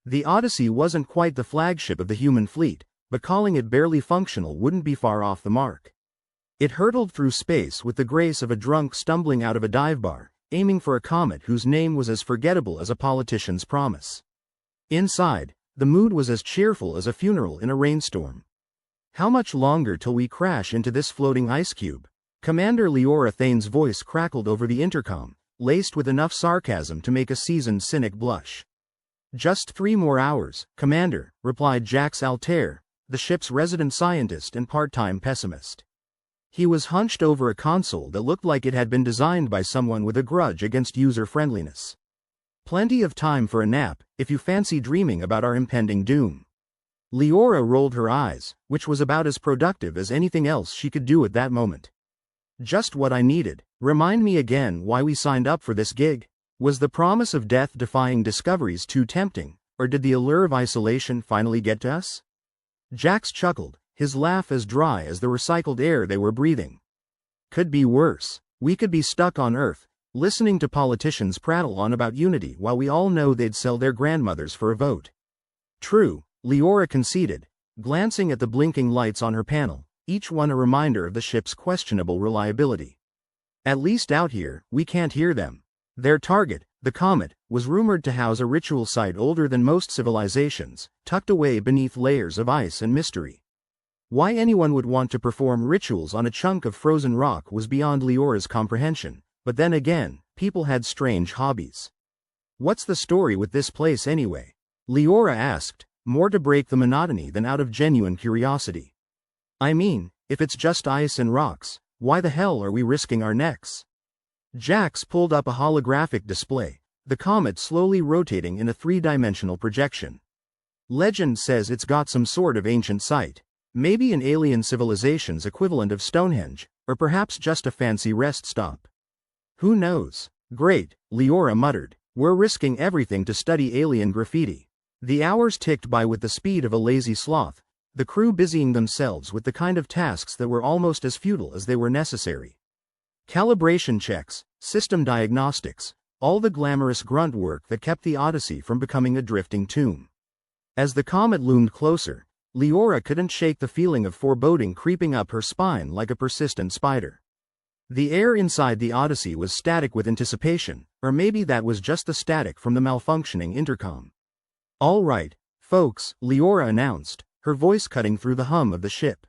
The Odyssey wasn't quite the flagship of the human fleet, but calling it barely functional wouldn't be far off the mark. It hurtled through space with the grace of a drunk stumbling out of a dive bar, aiming for a comet whose name was as forgettable as a politician's promise. Inside, the mood was as cheerful as a funeral in a rainstorm. How much longer till we crash into this floating ice cube? Commander Leora Thane's voice crackled over the intercom, laced with enough sarcasm to make a seasoned cynic blush. Just 3 more hours, Commander, replied Jax Altair, the ship's resident scientist and part-time pessimist. He was hunched over a console that looked like it had been designed by someone with a grudge against user-friendliness. Plenty of time for a nap, if you fancy dreaming about our impending doom. Leora rolled her eyes, which was about as productive as anything else she could do at that moment. Just what I needed. Remind me again why we signed up for this gig. Was the promise of death-defying discoveries too tempting, or did the allure of isolation finally get to us? Jax chuckled, his laugh as dry as the recycled air they were breathing. Could be worse. We could be stuck on Earth, listening to politicians prattle on about unity while we all know they'd sell their grandmothers for a vote. True, Leora conceded, glancing at the blinking lights on her panel, each one a reminder of the ship's questionable reliability. At least out here, we can't hear them. Their target, the comet, was rumored to house a ritual site older than most civilizations, tucked away beneath layers of ice and mystery. Why anyone would want to perform rituals on a chunk of frozen rock was beyond Leora's comprehension. But then again, people had strange hobbies. What's the story with this place anyway? Leora asked, more to break the monotony than out of genuine curiosity. I mean, if it's just ice and rocks, why the hell are we risking our necks? Jax pulled up a holographic display, the comet slowly rotating in a 3-dimensional projection. Legend says it's got some sort of ancient site, maybe an alien civilization's equivalent of Stonehenge, or perhaps just a fancy rest stop. Who knows? Great, Leora muttered. We're risking everything to study alien graffiti. The hours ticked by with the speed of a lazy sloth, the crew busying themselves with the kind of tasks that were almost as futile as they were necessary. Calibration checks, system diagnostics, all the glamorous grunt work that kept the Odyssey from becoming a drifting tomb. As the comet loomed closer, Leora couldn't shake the feeling of foreboding creeping up her spine like a persistent spider. The air inside the Odyssey was static with anticipation, or maybe that was just the static from the malfunctioning intercom. All right, folks, Leora announced, her voice cutting through the hum of the ship.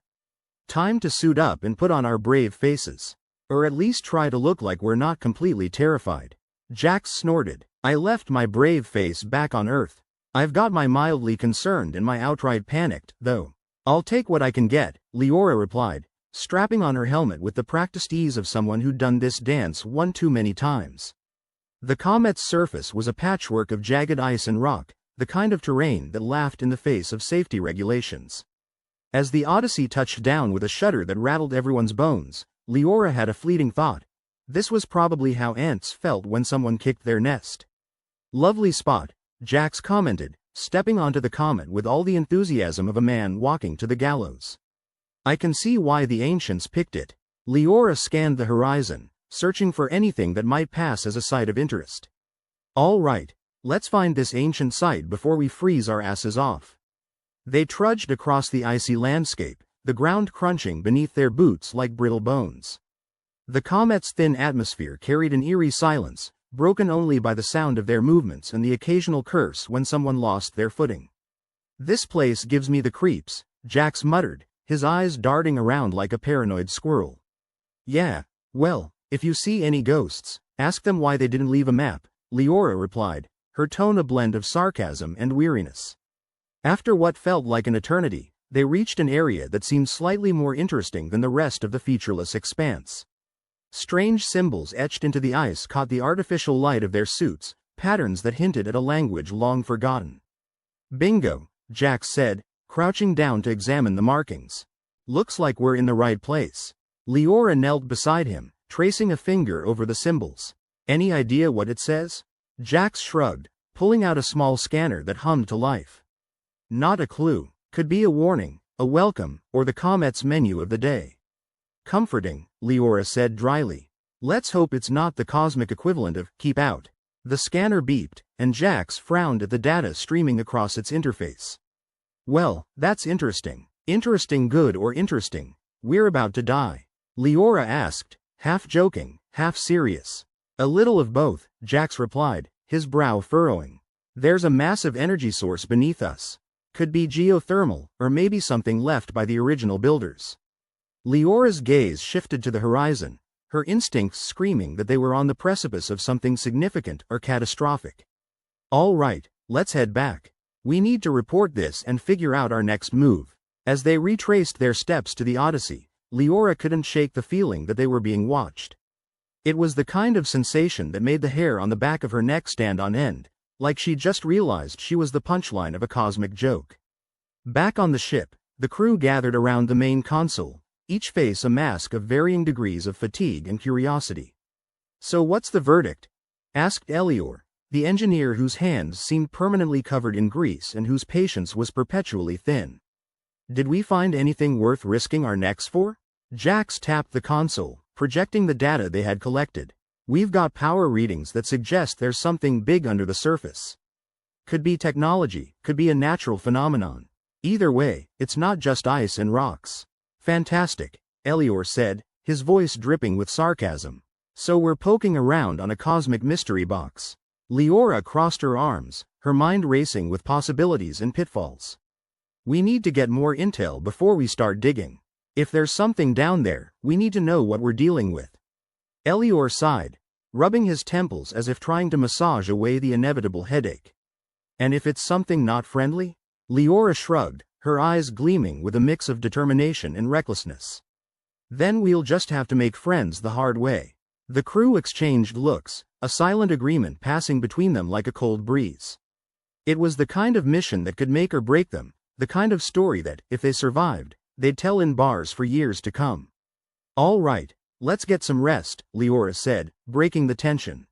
Time to suit up and put on our brave faces. Or at least try to look like we're not completely terrified. Jax snorted. I left my brave face back on Earth. I've got my mildly concerned and my outright panicked, though. I'll take what I can get, Leora replied, strapping on her helmet with the practiced ease of someone who'd done this dance one too many times. The comet's surface was a patchwork of jagged ice and rock, the kind of terrain that laughed in the face of safety regulations. As the Odyssey touched down with a shudder that rattled everyone's bones, Leora had a fleeting thought. This was probably how ants felt when someone kicked their nest. Lovely spot, Jax commented, stepping onto the comet with all the enthusiasm of a man walking to the gallows. I can see why the ancients picked it. Leora scanned the horizon, searching for anything that might pass as a site of interest. All right, let's find this ancient site before we freeze our asses off. They trudged across the icy landscape, the ground crunching beneath their boots like brittle bones. The comet's thin atmosphere carried an eerie silence, broken only by the sound of their movements and the occasional curse when someone lost their footing. This place gives me the creeps, Jax muttered, his eyes darting around like a paranoid squirrel. Yeah, well, if you see any ghosts, ask them why they didn't leave a map, Leora replied, her tone a blend of sarcasm and weariness. After what felt like an eternity, they reached an area that seemed slightly more interesting than the rest of the featureless expanse. Strange symbols etched into the ice caught the artificial light of their suits, patterns that hinted at a language long forgotten. Bingo, Jax said, crouching down to examine the markings. Looks like we're in the right place. Leora knelt beside him, tracing a finger over the symbols. Any idea what it says? Jax shrugged, pulling out a small scanner that hummed to life. Not a clue. Could be a warning, a welcome, or the comet's menu of the day. Comforting, Leora said dryly. Let's hope it's not the cosmic equivalent of keep out. The scanner beeped, and Jax frowned at the data streaming across its interface. Well, that's interesting. Interesting good or interesting? We're about to die. Leora asked, half joking, half serious. A little of both, Jax replied, his brow furrowing. There's a massive energy source beneath us. Could be geothermal, or maybe something left by the original builders. Leora's gaze shifted to the horizon, her instincts screaming that they were on the precipice of something significant or catastrophic. All right, let's head back. We need to report this and figure out our next move. As they retraced their steps to the Odyssey, Leora couldn't shake the feeling that they were being watched. It was the kind of sensation that made the hair on the back of her neck stand on end, like she just realized she was the punchline of a cosmic joke. Back on the ship, the crew gathered around the main console, each face a mask of varying degrees of fatigue and curiosity. So what's the verdict? Asked Elior, the engineer whose hands seemed permanently covered in grease and whose patience was perpetually thin. Did we find anything worth risking our necks for? Jax tapped the console, projecting the data they had collected. We've got power readings that suggest there's something big under the surface. Could be technology, could be a natural phenomenon. Either way, it's not just ice and rocks. Fantastic, Elior said, his voice dripping with sarcasm. So we're poking around on a cosmic mystery box. Leora crossed her arms, her mind racing with possibilities and pitfalls. We need to get more intel before we start digging. If there's something down there, we need to know what we're dealing with. Elior sighed, rubbing his temples as if trying to massage away the inevitable headache. And if it's something not friendly? Leora shrugged, her eyes gleaming with a mix of determination and recklessness. Then we'll just have to make friends the hard way. The crew exchanged looks, a silent agreement passing between them like a cold breeze. It was the kind of mission that could make or break them, the kind of story that, if they survived, they'd tell in bars for years to come. All right, let's get some rest, Leora said, breaking the tension.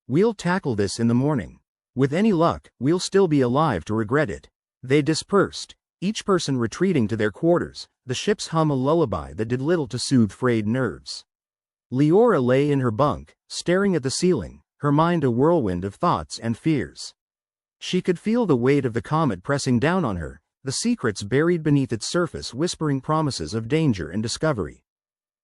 We'll tackle this in the morning. With any luck, we'll still be alive to regret it. They dispersed, each person retreating to their quarters, the ship's hum a lullaby that did little to soothe frayed nerves. Leora lay in her bunk, staring at the ceiling, her mind a whirlwind of thoughts and fears. She could feel the weight of the comet pressing down on her, the secrets buried beneath its surface whispering promises of danger and discovery.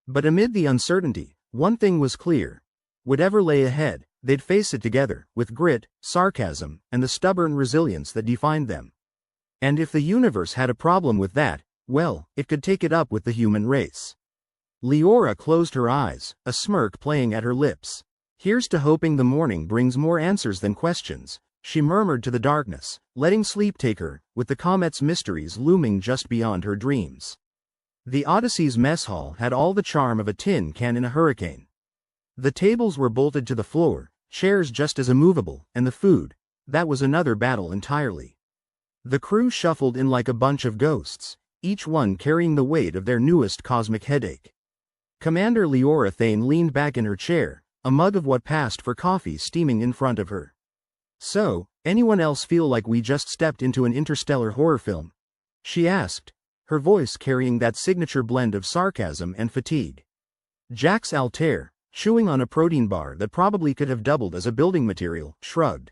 But amid the uncertainty, one thing was clear. Whatever lay ahead, they'd face it together, with grit, sarcasm, and the stubborn resilience that defined them. And if the universe had a problem with that, well, it could take it up with the human race. Leora closed her eyes, a smirk playing at her lips. Here's to hoping the morning brings more answers than questions, she murmured to the darkness, letting sleep take her, with the comet's mysteries looming just beyond her dreams. The Odyssey's mess hall had all the charm of a tin can in a hurricane. The tables were bolted to the floor, chairs just as immovable, and the food, that was another battle entirely. The crew shuffled in like a bunch of ghosts, each one carrying the weight of their newest cosmic headache. Commander Leora Thane leaned back in her chair, a mug of what passed for coffee steaming in front of her. So, anyone else feel like we just stepped into an interstellar horror film? She asked, her voice carrying that signature blend of sarcasm and fatigue. Jax Altair, chewing on a protein bar that probably could have doubled as a building material, shrugged.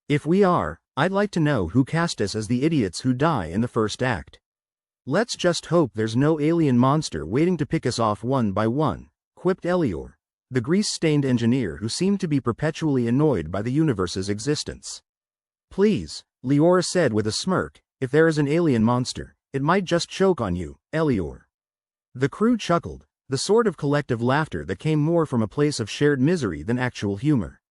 If we are, I'd like to know who cast us as the idiots who die in the first act. Let's just hope there's no alien monster waiting to pick us off one by one, quipped Elior, the grease-stained engineer who seemed to be perpetually annoyed by the universe's existence. Please, Leora said with a smirk, if there is an alien monster, it might just choke on you, Elior. The crew chuckled, the sort of collective laughter that came more from a place of shared misery than actual humor.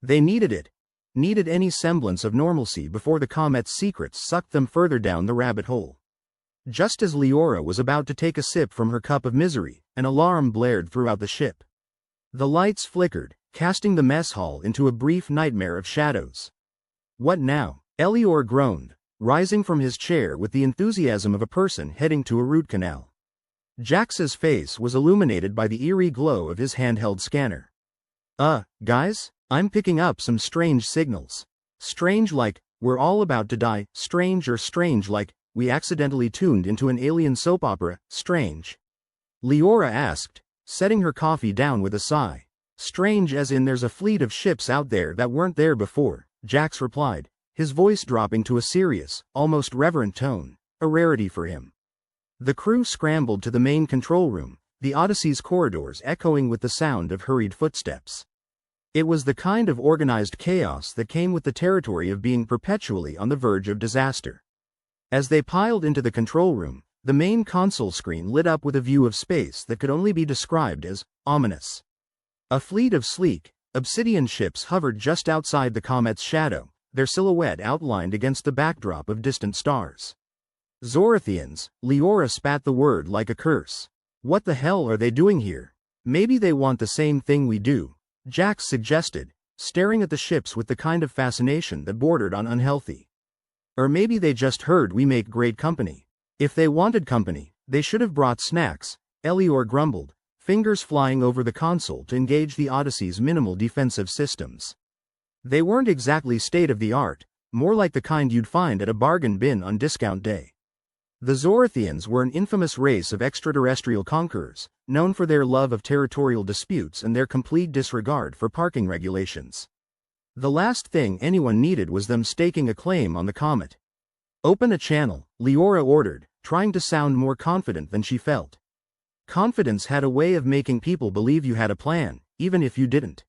They needed it. Needed any semblance of normalcy before the comet's secrets sucked them further down the rabbit hole. Just as Leora was about to take a sip from her cup of misery, an alarm blared throughout the ship. The lights flickered, casting the mess hall into a brief nightmare of shadows. What now? Elior groaned, rising from his chair with the enthusiasm of a person heading to a root canal. Jax's face was illuminated by the eerie glow of his handheld scanner. Guys? I'm picking up some strange signals. Strange like, we're all about to die, strange or strange like, we accidentally tuned into an alien soap opera, strange. Leora asked, setting her coffee down with a sigh. Strange as in there's a fleet of ships out there that weren't there before, Jax replied, his voice dropping to a serious, almost reverent tone, a rarity for him. The crew scrambled to the main control room, the Odyssey's corridors echoing with the sound of hurried footsteps. It was the kind of organized chaos that came with the territory of being perpetually on the verge of disaster. As they piled into the control room, the main console screen lit up with a view of space that could only be described as ominous. A fleet of sleek, obsidian ships hovered just outside the comet's shadow, their silhouette outlined against the backdrop of distant stars. Zorathians, Leora spat the word like a curse. What the hell are they doing here? Maybe they want the same thing we do, Jax suggested, staring at the ships with the kind of fascination that bordered on unhealthy. Or maybe they just heard we make great company. If they wanted company, they should have brought snacks, Elior grumbled, fingers flying over the console to engage the Odyssey's minimal defensive systems. They weren't exactly state-of-the-art, more like the kind you'd find at a bargain bin on discount day. The Zorathians were an infamous race of extraterrestrial conquerors, known for their love of territorial disputes and their complete disregard for parking regulations. The last thing anyone needed was them staking a claim on the comet. Open a channel, Leora ordered, trying to sound more confident than she felt. Confidence had a way of making people believe you had a plan, even if you didn't.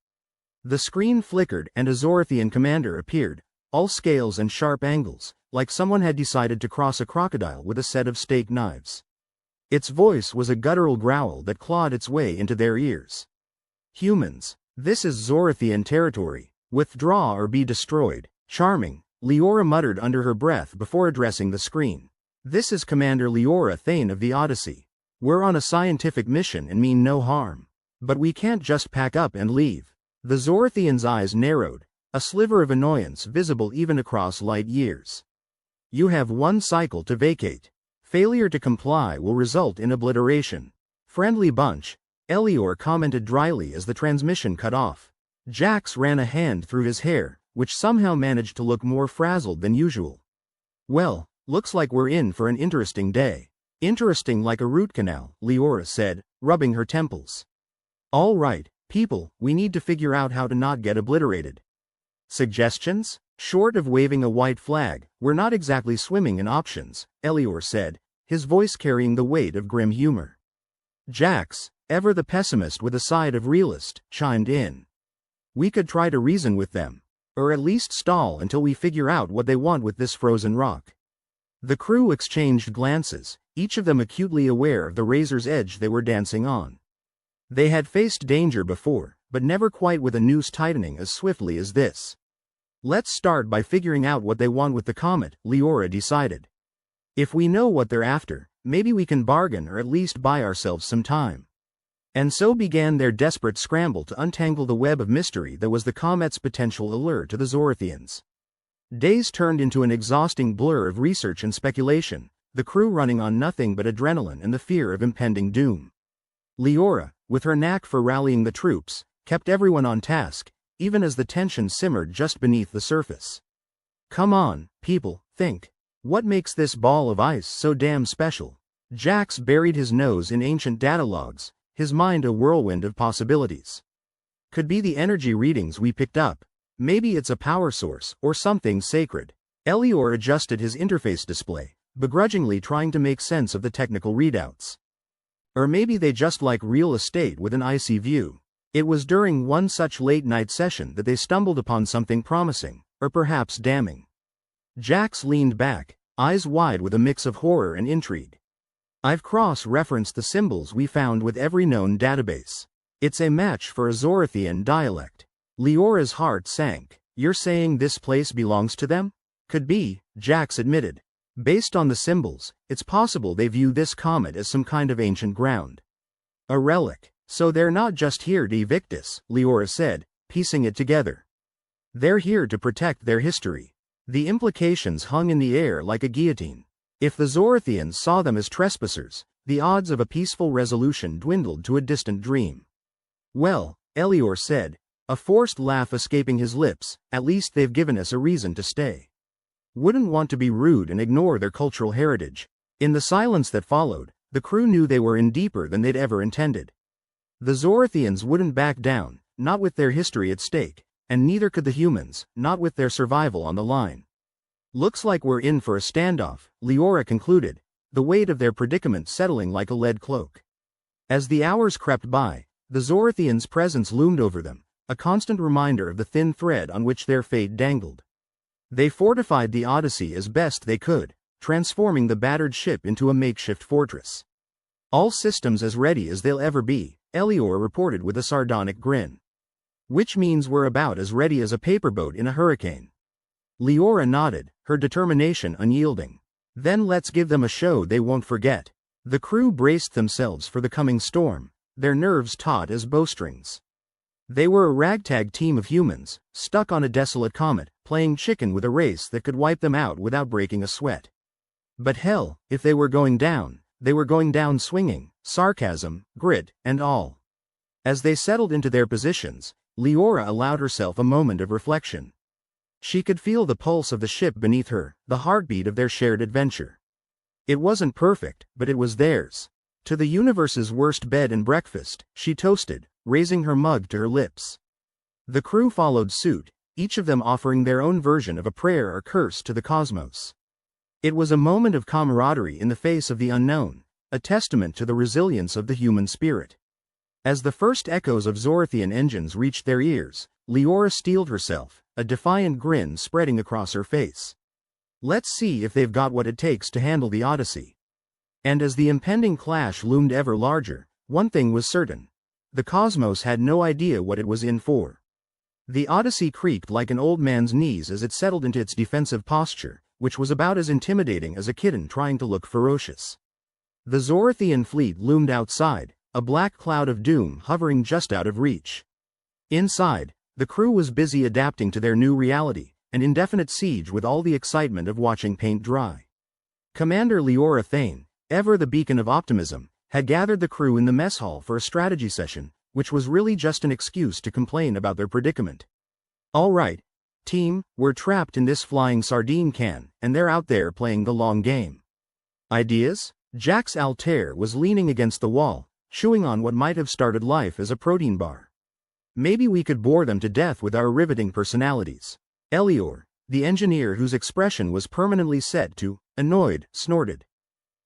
The screen flickered and a Zorathian commander appeared, all scales and sharp angles, like someone had decided to cross a crocodile with a set of steak knives. Its voice was a guttural growl that clawed its way into their ears. Humans, this is Zorathian territory. Withdraw or be destroyed. Charming, Leora muttered under her breath before addressing the screen. This is Commander Leora Thane of the Odyssey. We're on a scientific mission and mean no harm. But we can't just pack up and leave. The Zorathian's eyes narrowed, a sliver of annoyance visible even across light years. You have one cycle to vacate. Failure to comply will result in obliteration. Friendly bunch, Elior commented dryly as the transmission cut off. Jax ran a hand through his hair, which somehow managed to look more frazzled than usual. Well, looks like we're in for an interesting day. Interesting like a root canal, Leora said, rubbing her temples. All right, people, we need to figure out how to not get obliterated. Suggestions? Short of waving a white flag, we're not exactly swimming in options, Elior said, his voice carrying the weight of grim humor. Jax, ever the pessimist with a side of realist, chimed in. We could try to reason with them. Or at least stall until we figure out what they want with this frozen rock. The crew exchanged glances, each of them acutely aware of the razor's edge they were dancing on. They had faced danger before, but never quite with a noose tightening as swiftly as this. Let's start by figuring out what they want with the comet, Leora decided. If we know what they're after, maybe we can bargain or at least buy ourselves some time. And so began their desperate scramble to untangle the web of mystery that was the comet's potential allure to the Zorathians. Days turned into an exhausting blur of research and speculation, the crew running on nothing but adrenaline and the fear of impending doom. Leora, with her knack for rallying the troops, kept everyone on task, even as the tension simmered just beneath the surface. Come on, people, think. What makes this ball of ice so damn special? Jax buried his nose in ancient data logs, his mind a whirlwind of possibilities. Could be the energy readings we picked up. Maybe it's a power source, or something sacred. Elior adjusted his interface display, begrudgingly trying to make sense of the technical readouts. Or maybe they just like real estate with an icy view. It was during one such late-night session that they stumbled upon something promising, or perhaps damning. Jax leaned back, eyes wide with a mix of horror and intrigue. I've cross-referenced the symbols we found with every known database. It's a match for a Zorathian dialect. Leora's heart sank. You're saying this place belongs to them? Could be, Jax admitted. Based on the symbols, it's possible they view this comet as some kind of ancient ground. A relic. So they're not just here to evict us, Leora said, piecing it together. They're here to protect their history. The implications hung in the air like a guillotine. If the Zorathians saw them as trespassers, the odds of a peaceful resolution dwindled to a distant dream. Well, Elior said, a forced laugh escaping his lips, at least they've given us a reason to stay. Wouldn't want to be rude and ignore their cultural heritage. In the silence that followed, the crew knew they were in deeper than they'd ever intended. The Zorathians wouldn't back down, not with their history at stake, and neither could the humans, not with their survival on the line. Looks like we're in for a standoff, Leora concluded, the weight of their predicament settling like a lead cloak. As the hours crept by, the Zorathians' presence loomed over them, a constant reminder of the thin thread on which their fate dangled. They fortified the Odyssey as best they could, transforming the battered ship into a makeshift fortress. All systems as ready as they'll ever be, Elior reported with a sardonic grin. Which means we're about as ready as a paperboat in a hurricane. Leora nodded, her determination unyielding. Then let's give them a show they won't forget. The crew braced themselves for the coming storm, their nerves taut as bowstrings. They were a ragtag team of humans, stuck on a desolate comet, playing chicken with a race that could wipe them out without breaking a sweat. But hell, if they were going down, they were going down swinging, sarcasm, grit, and all. As they settled into their positions, Leora allowed herself a moment of reflection. She could feel the pulse of the ship beneath her, the heartbeat of their shared adventure. It wasn't perfect, but it was theirs. To the universe's worst bed and breakfast, she toasted, raising her mug to her lips. The crew followed suit, each of them offering their own version of a prayer or curse to the cosmos. It was a moment of camaraderie in the face of the unknown, a testament to the resilience of the human spirit. As the first echoes of Zorathian engines reached their ears, Leora steeled herself, a defiant grin spreading across her face. Let's see if they've got what it takes to handle the Odyssey. And as the impending clash loomed ever larger, one thing was certain. The cosmos had no idea what it was in for. The Odyssey creaked like an old man's knees as it settled into its defensive posture, which was about as intimidating as a kitten trying to look ferocious. The Zorathian fleet loomed outside, a black cloud of doom hovering just out of reach. Inside, the crew was busy adapting to their new reality, an indefinite siege with all the excitement of watching paint dry. Commander Leora Thane, ever the beacon of optimism, had gathered the crew in the mess hall for a strategy session, which was really just an excuse to complain about their predicament. All right, team, we're trapped in this flying sardine can, and they're out there playing the long game. Ideas? Jax Altair was leaning against the wall, chewing on what might have started life as a protein bar. Maybe we could bore them to death with our riveting personalities. Elior, the engineer whose expression was permanently set to annoyed, snorted.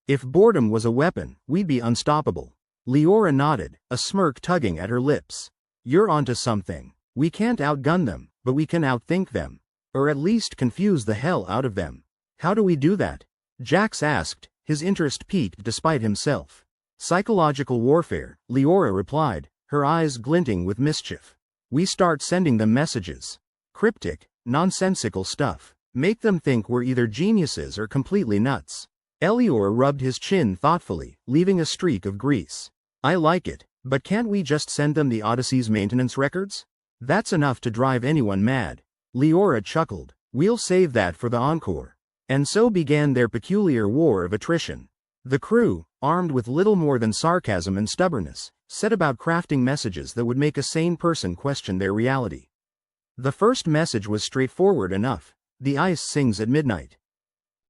If boredom was a weapon, we'd be unstoppable. Leora nodded, a smirk tugging at her lips. You're onto something. We can't outgun them, but we can outthink them. Or at least confuse the hell out of them. How do we do that? Jax asked, his interest piqued despite himself. Psychological warfare, Leora replied, her eyes glinting with mischief. We start sending them messages. Cryptic, nonsensical stuff. Make them think we're either geniuses or completely nuts. Elior rubbed his chin thoughtfully, leaving a streak of grease. I like it, but can't we just send them the Odyssey's maintenance records? That's enough to drive anyone mad. Leora chuckled. We'll save that for the encore. And so began their peculiar war of attrition. The crew, armed with little more than sarcasm and stubbornness, set about crafting messages that would make a sane person question their reality. The first message was straightforward enough. The ice sings at midnight.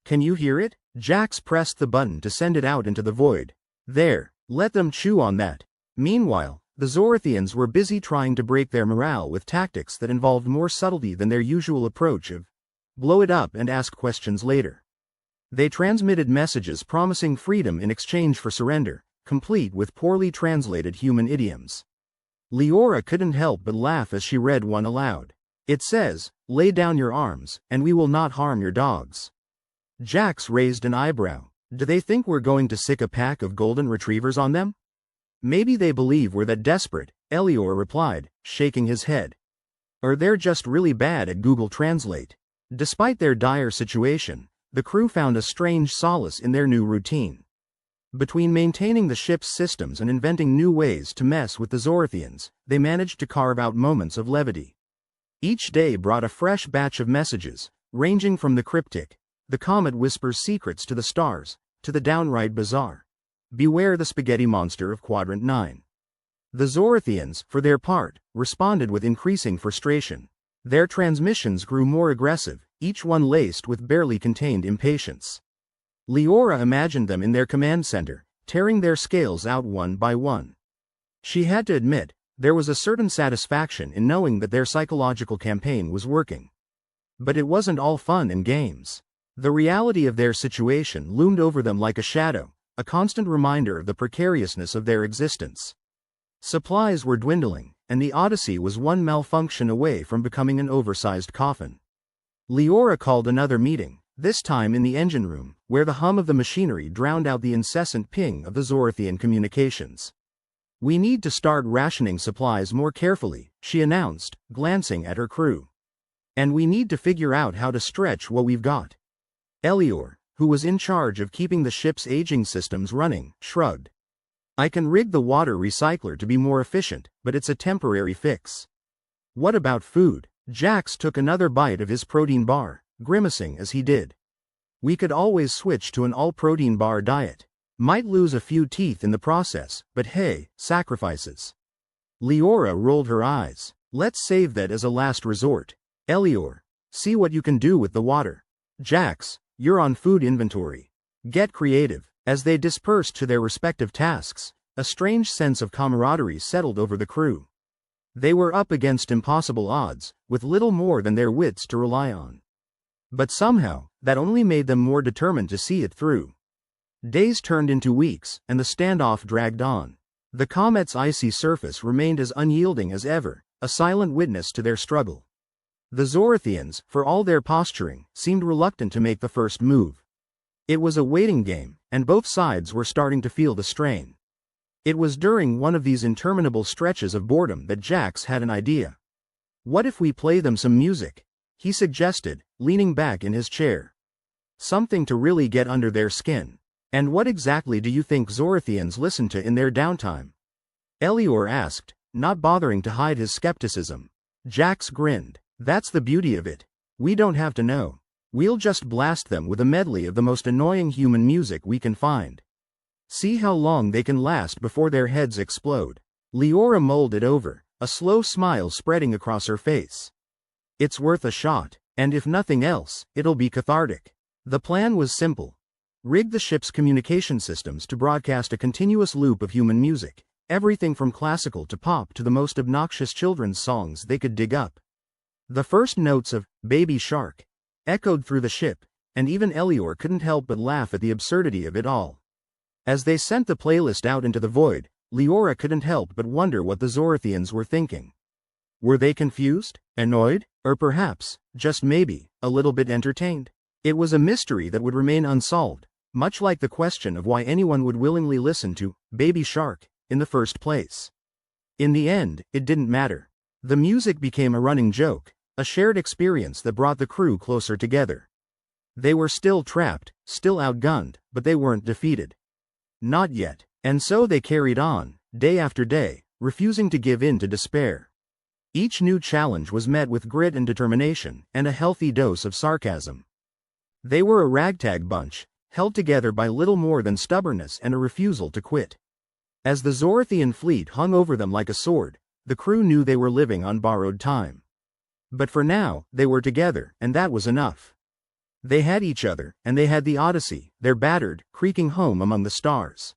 Can you hear it? Jax pressed the button to send it out into the void. There, let them chew on that. Meanwhile, the Zorathians were busy trying to break their morale with tactics that involved more subtlety than their usual approach of blow it up and ask questions later. They transmitted messages promising freedom in exchange for surrender, complete with poorly translated human idioms. Leora couldn't help but laugh as she read one aloud. It says, lay down your arms, and we will not harm your dogs. Jax raised an eyebrow. Do they think we're going to sick a pack of golden retrievers on them? Maybe they believe we're that desperate, Elior replied, shaking his head. Or they're just really bad at Google Translate. Despite their dire situation, the crew found a strange solace in their new routine. Between maintaining the ship's systems and inventing new ways to mess with the Zorathians, they managed to carve out moments of levity. Each day brought a fresh batch of messages, ranging from the cryptic, the comet whispers secrets to the stars, to the downright bizarre. Beware the spaghetti monster of Quadrant 9. The Zorathians, for their part, responded with increasing frustration. Their transmissions grew more aggressive, each one laced with barely contained impatience. Leora imagined them in their command center, tearing their scales out one by one. She had to admit, There was a certain satisfaction in knowing that their psychological campaign was working. But it wasn't all fun and games. The reality of their situation loomed over them like a shadow, a constant reminder of the precariousness of their existence. Supplies were dwindling, and the Odyssey was one malfunction away from becoming an oversized coffin. Leora called another meeting, this time in the engine room, where the hum of the machinery drowned out the incessant ping of the Zorathian communications. "We need to start rationing supplies more carefully," she announced, glancing at her crew. "And we need to figure out how to stretch what we've got." Elior, who was in charge of keeping the ship's aging systems running, shrugged. "I can rig the water recycler to be more efficient, but it's a temporary fix." "What about food?" Jax took another bite of his protein bar, grimacing as he did. "We could always switch to an all-protein bar diet. Might lose a few teeth in the process, but hey, sacrifices." Leora rolled her eyes. "Let's save that as a last resort. Elior, see what you can do with the water. Jax, you're on food inventory. Get creative." As they dispersed to their respective tasks, a strange sense of camaraderie settled over the crew. They were up against impossible odds, with little more than their wits to rely on. But somehow, that only made them more determined to see it through. Days turned into weeks, and the standoff dragged on. The comet's icy surface remained as unyielding as ever, a silent witness to their struggle. The Zorathians, for all their posturing, seemed reluctant to make the first move. It was a waiting game, and both sides were starting to feel the strain. It was during one of these interminable stretches of boredom that Jax had an idea. "What if we play them some music?" he suggested, leaning back in his chair. "Something to really get under their skin." "And what exactly do you think Zorathians listen to in their downtime?" Elior asked, not bothering to hide his skepticism. Jax grinned. "That's the beauty of it. We don't have to know. We'll just blast them with a medley of the most annoying human music we can find. See how long they can last before their heads explode." Leora mulled it over, a slow smile spreading across her face. "It's worth a shot, and if nothing else, it'll be cathartic." The plan was simple. Rig the ship's communication systems to broadcast a continuous loop of human music, everything from classical to pop to the most obnoxious children's songs they could dig up. The first notes of "Baby Shark" echoed through the ship, and even Elior couldn't help but laugh at the absurdity of it all. As they sent the playlist out into the void, Leora couldn't help but wonder what the Zorathians were thinking. Were they confused, annoyed, or perhaps, just maybe, a little bit entertained? It was a mystery that would remain unsolved, much like the question of why anyone would willingly listen to "Baby Shark" in the first place. In the end, it didn't matter. The music became a running joke, a shared experience that brought the crew closer together. They were still trapped, still outgunned, but they weren't defeated. Not yet. And so they carried on, day after day, refusing to give in to despair. Each new challenge was met with grit and determination, and a healthy dose of sarcasm. They were a ragtag bunch, held together by little more than stubbornness and a refusal to quit. As the Zorathian fleet hung over them like a sword, the crew knew they were living on borrowed time. But for now, they were together, and that was enough. They had each other, and they had the Odyssey, their battered, creaking home among the stars.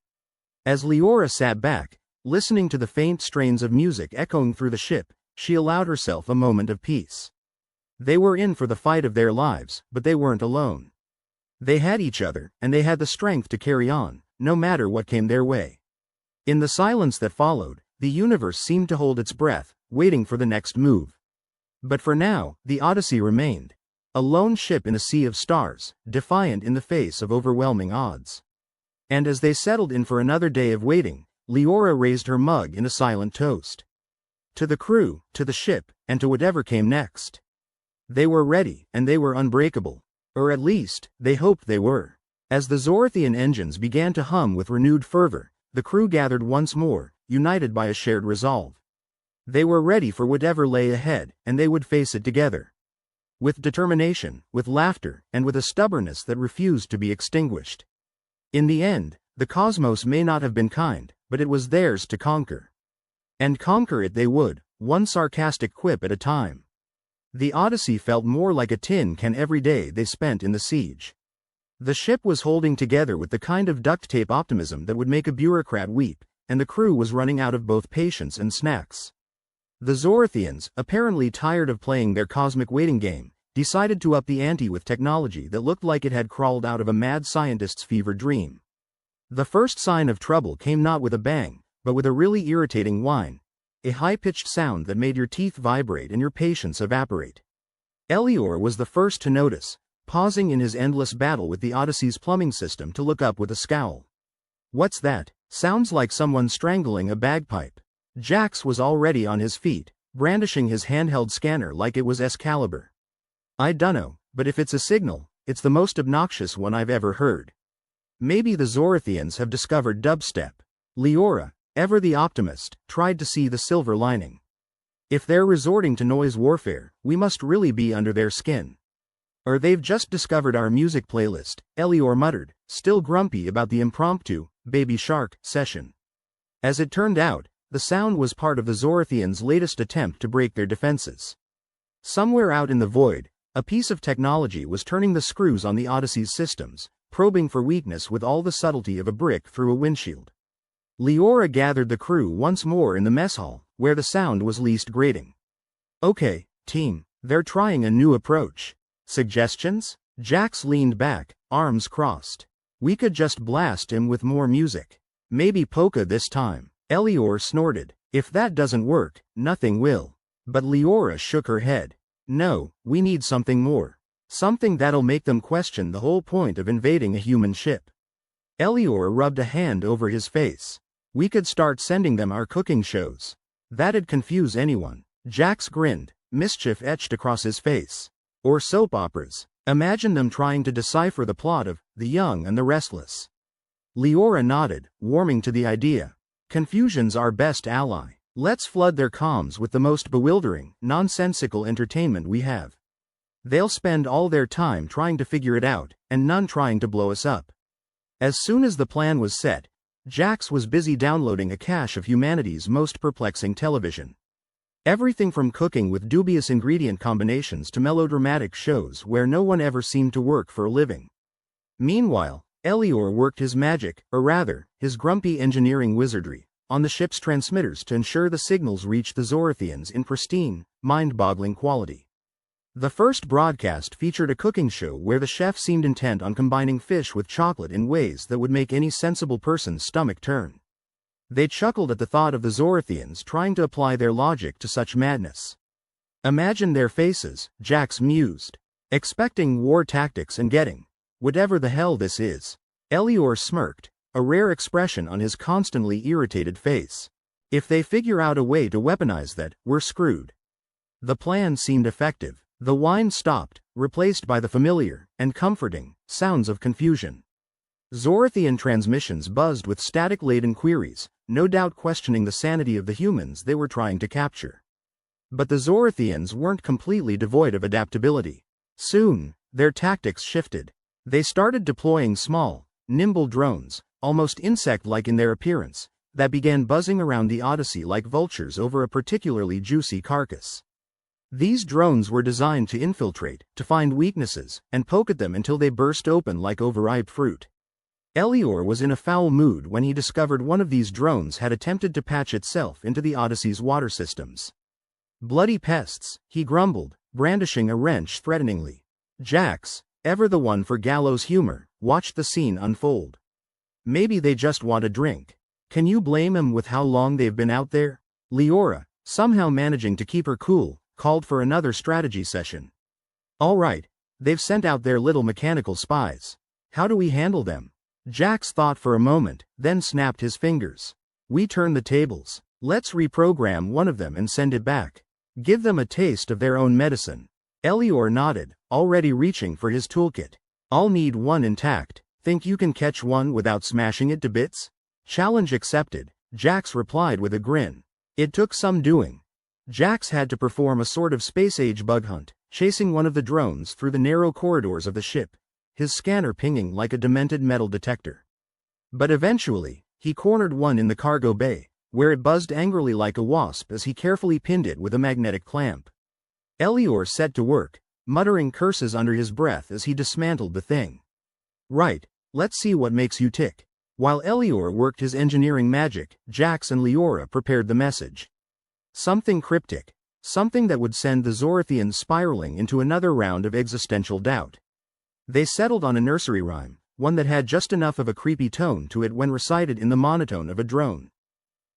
As Leora sat back, listening to the faint strains of music echoing through the ship, she allowed herself a moment of peace. They were in for the fight of their lives, but they weren't alone. They had each other, and they had the strength to carry on, no matter what came their way. In the silence that followed, the universe seemed to hold its breath, waiting for the next move. But for now, the Odyssey remained. A lone ship in a sea of stars, defiant in the face of overwhelming odds. And as they settled in for another day of waiting, Leora raised her mug in a silent toast. To the crew, to the ship, and to whatever came next. They were ready, and they were unbreakable. Or at least, they hoped they were. As the Zorathian engines began to hum with renewed fervor, the crew gathered once more, united by a shared resolve. They were ready for whatever lay ahead, and they would face it together. With determination, with laughter, and with a stubbornness that refused to be extinguished. In the end, the cosmos may not have been kind, but it was theirs to conquer. And conquer it they would, one sarcastic quip at a time. The Odyssey felt more like a tin can every day they spent in the siege. The ship was holding together with the kind of duct tape optimism that would make a bureaucrat weep, and the crew was running out of both patience and snacks. The Zorathians, apparently tired of playing their cosmic waiting game, decided to up the ante with technology that looked like it had crawled out of a mad scientist's fever dream. The first sign of trouble came not with a bang, but with a really irritating whine, a high-pitched sound that made your teeth vibrate and your patience evaporate. Elior was the first to notice, pausing in his endless battle with the Odyssey's plumbing system to look up with a scowl. "What's that? Sounds like someone strangling a bagpipe." Jax was already on his feet, brandishing his handheld scanner like it was Excalibur. "I dunno, but if it's a signal, it's the most obnoxious one I've ever heard. Maybe the Zorathians have discovered dubstep." Leora, ever the optimist, tried to see the silver lining. "If they're resorting to noise warfare, we must really be under their skin. Or they've just discovered our music playlist," Elior muttered, still grumpy about the impromptu Baby Shark session. As it turned out, the sound was part of the Zorathians' latest attempt to break their defenses. Somewhere out in the void, a piece of technology was turning the screws on the Odyssey's systems, probing for weakness with all the subtlety of a brick through a windshield. Leora gathered the crew once more in the mess hall, where the sound was least grating. "Okay, team, they're trying a new approach. Suggestions?" Jax leaned back, arms crossed. "We could just blast him with more music. Maybe polka this time." Elior snorted. "If that doesn't work, nothing will." But Leora shook her head. "No, we need something more. Something that'll make them question the whole point of invading a human ship." Elior rubbed a hand over his face. "We could start sending them our cooking shows. That'd confuse anyone." Jax grinned, mischief etched across his face. "Or soap operas. Imagine them trying to decipher the plot of The Young and the Restless." Leora nodded, warming to the idea. "Confusion's our best ally. Let's flood their comms with the most bewildering, nonsensical entertainment we have. They'll spend all their time trying to figure it out, and none trying to blow us up." As soon as the plan was set, Jax was busy downloading a cache of humanity's most perplexing television. Everything from cooking with dubious ingredient combinations to melodramatic shows where no one ever seemed to work for a living. Meanwhile, Elior worked his magic, or rather, his grumpy engineering wizardry, on the ship's transmitters to ensure the signals reached the Zorathians in pristine, mind-boggling quality. The first broadcast featured a cooking show where the chef seemed intent on combining fish with chocolate in ways that would make any sensible person's stomach turn. They chuckled at the thought of the Zorathians trying to apply their logic to such madness. "Imagine their faces," Jax mused. "Expecting war tactics and getting whatever the hell this is." Elior smirked, a rare expression on his constantly irritated face. "If they figure out a way to weaponize that, we're screwed." The plan seemed effective. The whine stopped, replaced by the familiar and comforting sounds of confusion. Zorathian transmissions buzzed with static-laden queries, no doubt questioning the sanity of the humans they were trying to capture. But the Zorathians weren't completely devoid of adaptability. Soon, their tactics shifted. They started deploying small, nimble drones, almost insect-like in their appearance, that began buzzing around the Odyssey like vultures over a particularly juicy carcass. These drones were designed to infiltrate, to find weaknesses, and poke at them until they burst open like overripe fruit. Elior was in a foul mood when he discovered one of these drones had attempted to patch itself into the Odyssey's water systems. "Bloody pests," he grumbled, brandishing a wrench threateningly. Jax, ever the one for gallows humor, watched the scene unfold. "Maybe they just want a drink. Can you blame them with how long they've been out there?" Leora, somehow managing to keep her cool, called for another strategy session. "All right, they've sent out their little mechanical spies. How do we handle them?" Jax thought for a moment, then snapped his fingers. "We turn the tables. Let's reprogram one of them and send it back. Give them a taste of their own medicine." Elior nodded, already reaching for his toolkit. "I'll need one intact. Think you can catch one without smashing it to bits?" "Challenge accepted," Jax replied with a grin. It took some doing. Jax had to perform a sort of space-age bug hunt, chasing one of the drones through the narrow corridors of the ship, his scanner pinging like a demented metal detector. But eventually, he cornered one in the cargo bay, where it buzzed angrily like a wasp as he carefully pinned it with a magnetic clamp. Elior set to work, muttering curses under his breath as he dismantled the thing. "Right, let's see what makes you tick." While Elior worked his engineering magic, Jax and Leora prepared the message. Something cryptic. Something that would send the Zorathians spiraling into another round of existential doubt. They settled on a nursery rhyme, one that had just enough of a creepy tone to it when recited in the monotone of a drone.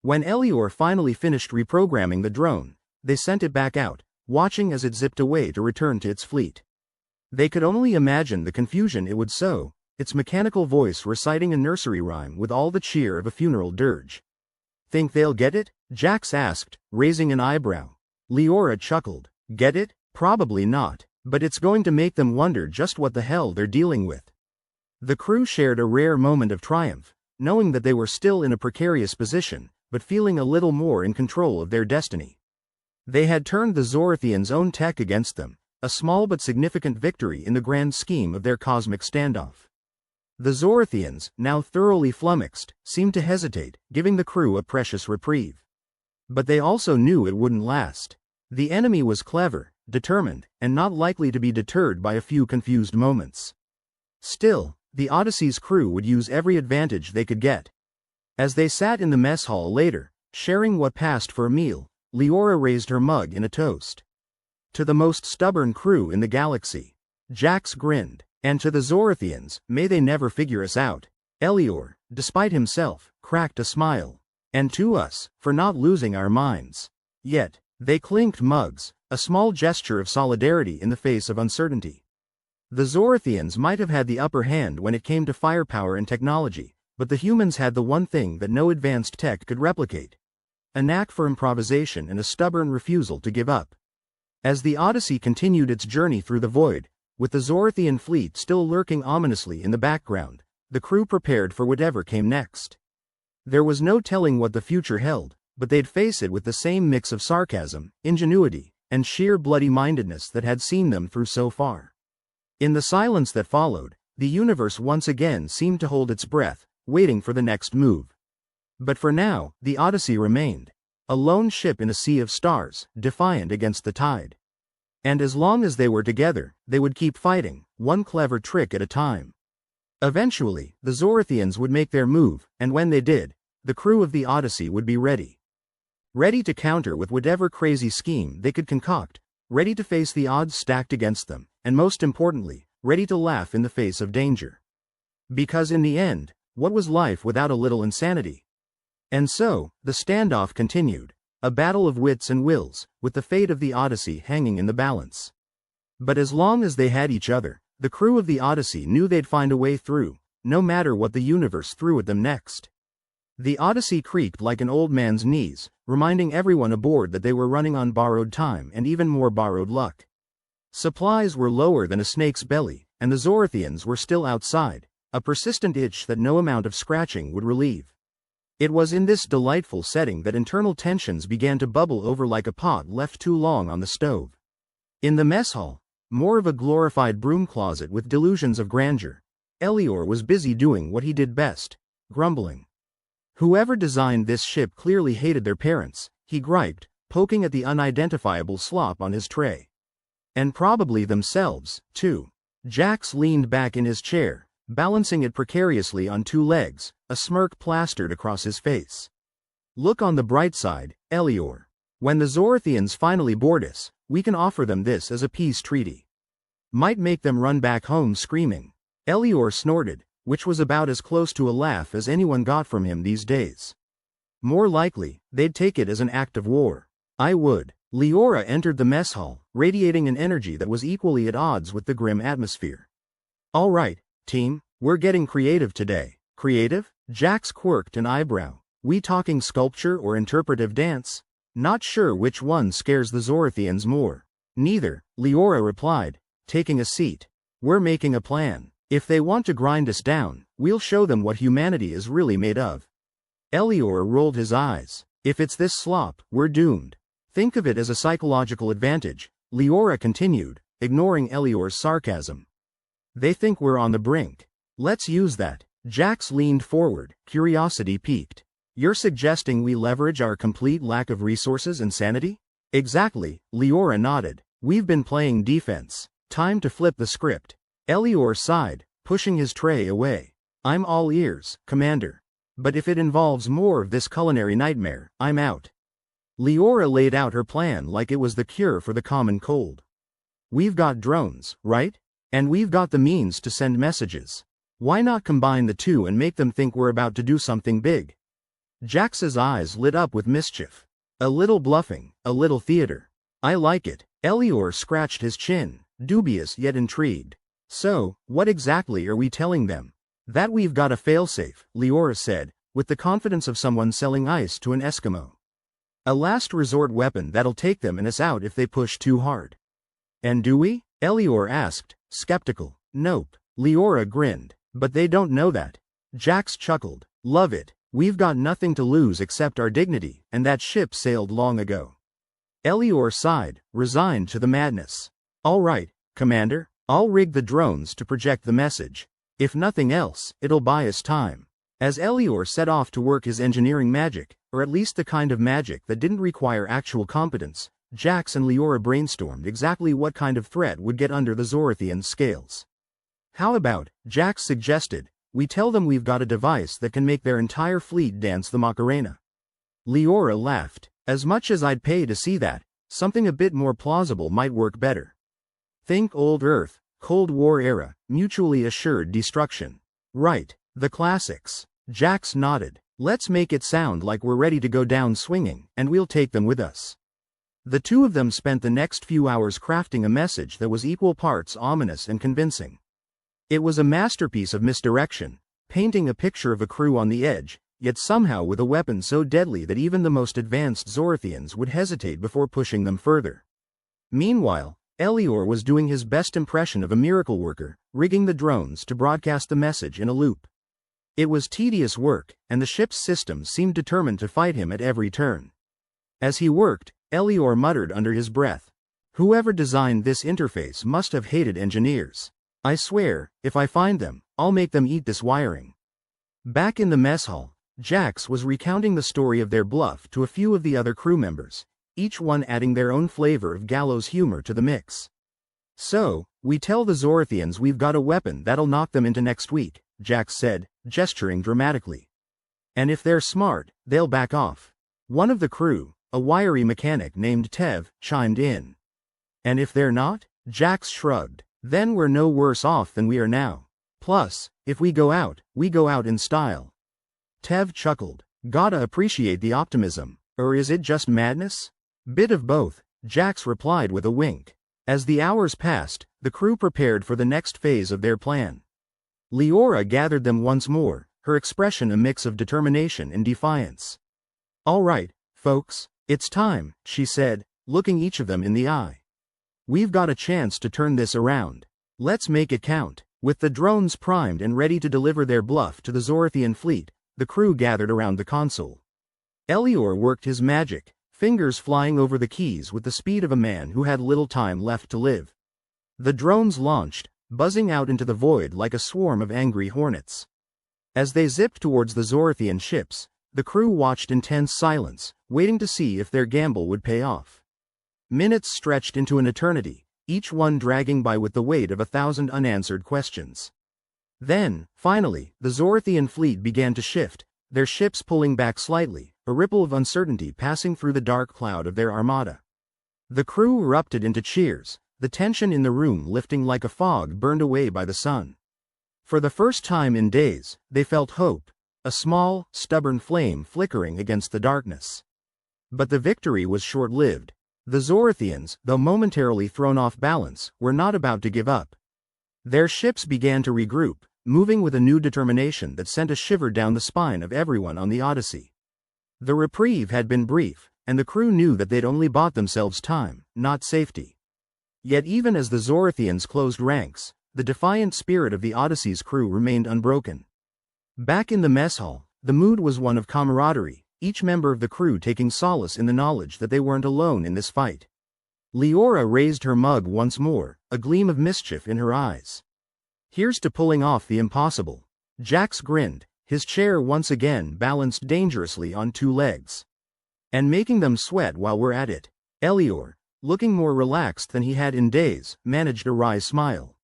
When Elior finally finished reprogramming the drone, they sent it back out, watching as it zipped away to return to its fleet. They could only imagine the confusion it would sow, its mechanical voice reciting a nursery rhyme with all the cheer of a funeral dirge. Think they'll get it? Jax asked, raising an eyebrow. Leora chuckled. Get it? Probably not, but it's going to make them wonder just what the hell they're dealing with. The crew shared a rare moment of triumph, knowing that they were still in a precarious position, but feeling a little more in control of their destiny. They had turned the Zorathians' own tech against them, a small but significant victory in the grand scheme of their cosmic standoff. The Zorathians, now thoroughly flummoxed, seemed to hesitate, giving the crew a precious reprieve. But they also knew it wouldn't last. The enemy was clever, determined, and not likely to be deterred by a few confused moments. Still, the Odyssey's crew would use every advantage they could get. As they sat in the mess hall later, sharing what passed for a meal, Leora raised her mug in a toast. To the most stubborn crew in the galaxy. Jax grinned. And to the Zorathians, may they never figure us out. Elior, despite himself, cracked a smile. And to us, for not losing our minds. Yet, they clinked mugs, a small gesture of solidarity in the face of uncertainty. The Zorathians might have had the upper hand when it came to firepower and technology, but the humans had the one thing that no advanced tech could replicate. A knack for improvisation and a stubborn refusal to give up. As the Odyssey continued its journey through the void, with the Zorathian fleet still lurking ominously in the background, the crew prepared for whatever came next. There was no telling what the future held, but they'd face it with the same mix of sarcasm, ingenuity, and sheer bloody-mindedness that had seen them through so far. In the silence that followed, the universe once again seemed to hold its breath, waiting for the next move. But for now, the Odyssey remained. A lone ship in a sea of stars, defiant against the tide. And as long as they were together, they would keep fighting, one clever trick at a time. Eventually, the Zorathians would make their move, and when they did, the crew of the Odyssey would be ready. Ready to counter with whatever crazy scheme they could concoct, ready to face the odds stacked against them, and most importantly, ready to laugh in the face of danger. Because in the end, what was life without a little insanity? And so, the standoff continued. A battle of wits and wills, with the fate of the Odyssey hanging in the balance. But as long as they had each other, the crew of the Odyssey knew they'd find a way through, no matter what the universe threw at them next. The Odyssey creaked like an old man's knees, reminding everyone aboard that they were running on borrowed time and even more borrowed luck. Supplies were lower than a snake's belly, and the Zorathians were still outside, a persistent itch that no amount of scratching would relieve. It was in this delightful setting that internal tensions began to bubble over like a pot left too long on the stove. In the mess hall, more of a glorified broom closet with delusions of grandeur, Elior was busy doing what he did best, grumbling. Whoever designed this ship clearly hated their parents, he griped, poking at the unidentifiable slop on his tray. And probably themselves, too. Jax leaned back in his chair, balancing it precariously on two legs, a smirk plastered across his face. Look on the bright side, Elior. When the Zorathians finally board us, we can offer them this as a peace treaty. Might make them run back home screaming. Elior snorted, which was about as close to a laugh as anyone got from him these days. More likely, they'd take it as an act of war. I would. Leora entered the mess hall, radiating an energy that was equally at odds with the grim atmosphere. All right, team, we're getting creative today. Creative? Jax quirked an eyebrow. We talking sculpture or interpretive dance? Not sure which one scares the Zorathians more. Neither, Leora replied, taking a seat. We're making a plan. If they want to grind us down, we'll show them what humanity is really made of. Elior rolled his eyes. If it's this slop, we're doomed. Think of it as a psychological advantage, Leora continued, ignoring Elior's sarcasm. They think we're on the brink. Let's use that. Jax leaned forward, curiosity piqued. You're suggesting we leverage our complete lack of resources and sanity? Exactly, Leora nodded. We've been playing defense. Time to flip the script. Elior sighed, pushing his tray away. I'm all ears, Commander. But if it involves more of this culinary nightmare, I'm out. Leora laid out her plan like it was the cure for the common cold. We've got drones, right? And we've got the means to send messages. Why not combine the two and make them think we're about to do something big? Jax's eyes lit up with mischief. A little bluffing, a little theater. I like it. Elior scratched his chin, dubious yet intrigued. So, what exactly are we telling them? That we've got a failsafe, Leora said, with the confidence of someone selling ice to an Eskimo. A last resort weapon that'll take them and us out if they push too hard. And do we? Elior asked, skeptical. Nope. Leora grinned. But they don't know that. Jax chuckled. Love it. We've got nothing to lose except our dignity, and that ship sailed long ago. Elior sighed, resigned to the madness. All right, Commander, I'll rig the drones to project the message. If nothing else, it'll buy us time. As Elior set off to work his engineering magic, or at least the kind of magic that didn't require actual competence, Jax and Leora brainstormed exactly what kind of threat would get under the Zorathians' scales. How about, Jax suggested, we tell them we've got a device that can make their entire fleet dance the Macarena. Leora laughed. As much as I'd pay to see that, something a bit more plausible might work better. Think old Earth, Cold War era, mutually assured destruction. Right, the classics. Jax nodded. Let's make it sound like we're ready to go down swinging, and we'll take them with us. The two of them spent the next few hours crafting a message that was equal parts ominous and convincing. It was a masterpiece of misdirection, painting a picture of a crew on the edge, yet somehow with a weapon so deadly that even the most advanced Zorathians would hesitate before pushing them further. Meanwhile, Elior was doing his best impression of a miracle worker, rigging the drones to broadcast the message in a loop. It was tedious work, and the ship's systems seemed determined to fight him at every turn. As he worked, Elior muttered under his breath. Whoever designed this interface must have hated engineers. I swear, if I find them, I'll make them eat this wiring. Back in the mess hall, Jax was recounting the story of their bluff to a few of the other crew members, each one adding their own flavor of gallows humor to the mix. So, we tell the Zorathians we've got a weapon that'll knock them into next week, Jax said, gesturing dramatically. And if they're smart, they'll back off. One of the crew, a wiry mechanic named Tev, chimed in. And if they're not? Jax shrugged. Then we're no worse off than we are now. Plus, if we go out in style. Tev chuckled. Gotta appreciate the optimism. Or is it just madness? Bit of both, Jax replied with a wink. As the hours passed, the crew prepared for the next phase of their plan. Leora gathered them once more, her expression a mix of determination and defiance. All right, folks, it's time, she said, looking each of them in the eye. We've got a chance to turn this around. Let's make it count. With the drones primed and ready to deliver their bluff to the Zorathian fleet, the crew gathered around the console. Elior worked his magic, fingers flying over the keys with the speed of a man who had little time left to live. The drones launched, buzzing out into the void like a swarm of angry hornets. As they zipped towards the Zorathian ships, the crew watched in tense silence, waiting to see if their gamble would pay off. Minutes stretched into an eternity, each one dragging by with the weight of 1,000 unanswered questions. Then, finally, the Zorathian fleet began to shift, their ships pulling back slightly, a ripple of uncertainty passing through the dark cloud of their armada. The crew erupted into cheers, the tension in the room lifting like a fog burned away by the sun. For the first time in days, they felt hope, a small, stubborn flame flickering against the darkness. But the victory was short-lived. The Zorathians, though momentarily thrown off balance, were not about to give up. Their ships began to regroup, moving with a new determination that sent a shiver down the spine of everyone on the Odyssey. The reprieve had been brief, and the crew knew that they'd only bought themselves time, not safety. Yet even as the Zorathians closed ranks, the defiant spirit of the Odyssey's crew remained unbroken. Back in the mess hall, the mood was one of camaraderie, each member of the crew taking solace in the knowledge that they weren't alone in this fight. Leora raised her mug once more, a gleam of mischief in her eyes. Here's to pulling off the impossible. Jax grinned, his chair once again balanced dangerously on two legs. And making them sweat while we're at it. Elior, looking more relaxed than he had in days, managed a wry smile.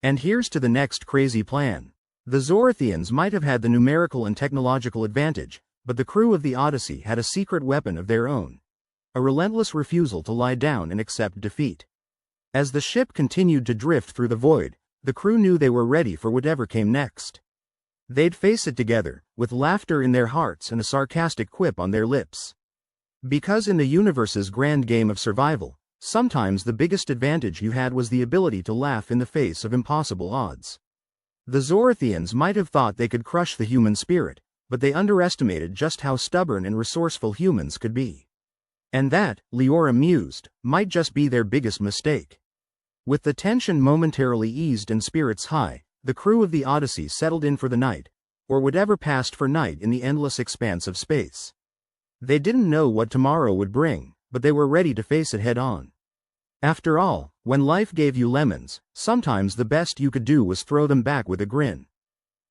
And here's to the next crazy plan. The Zorathians might have had the numerical and technological advantage, but the crew of the Odyssey had a secret weapon of their own. a relentless refusal to lie down and accept defeat. As the ship continued to drift through the void, the crew knew they were ready for whatever came next. They'd face it together, with laughter in their hearts and a sarcastic quip on their lips. Because in the universe's grand game of survival, sometimes the biggest advantage you had was the ability to laugh in the face of impossible odds. The Zorathians might have thought they could crush the human spirit, but they underestimated just how stubborn and resourceful humans could be. And that, Leora mused, might just be their biggest mistake. With the tension momentarily eased and spirits high, the crew of the Odyssey settled in for the night, or whatever passed for night in the endless expanse of space. They didn't know what tomorrow would bring, but they were ready to face it head-on. After all, when life gave you lemons, sometimes the best you could do was throw them back with a grin.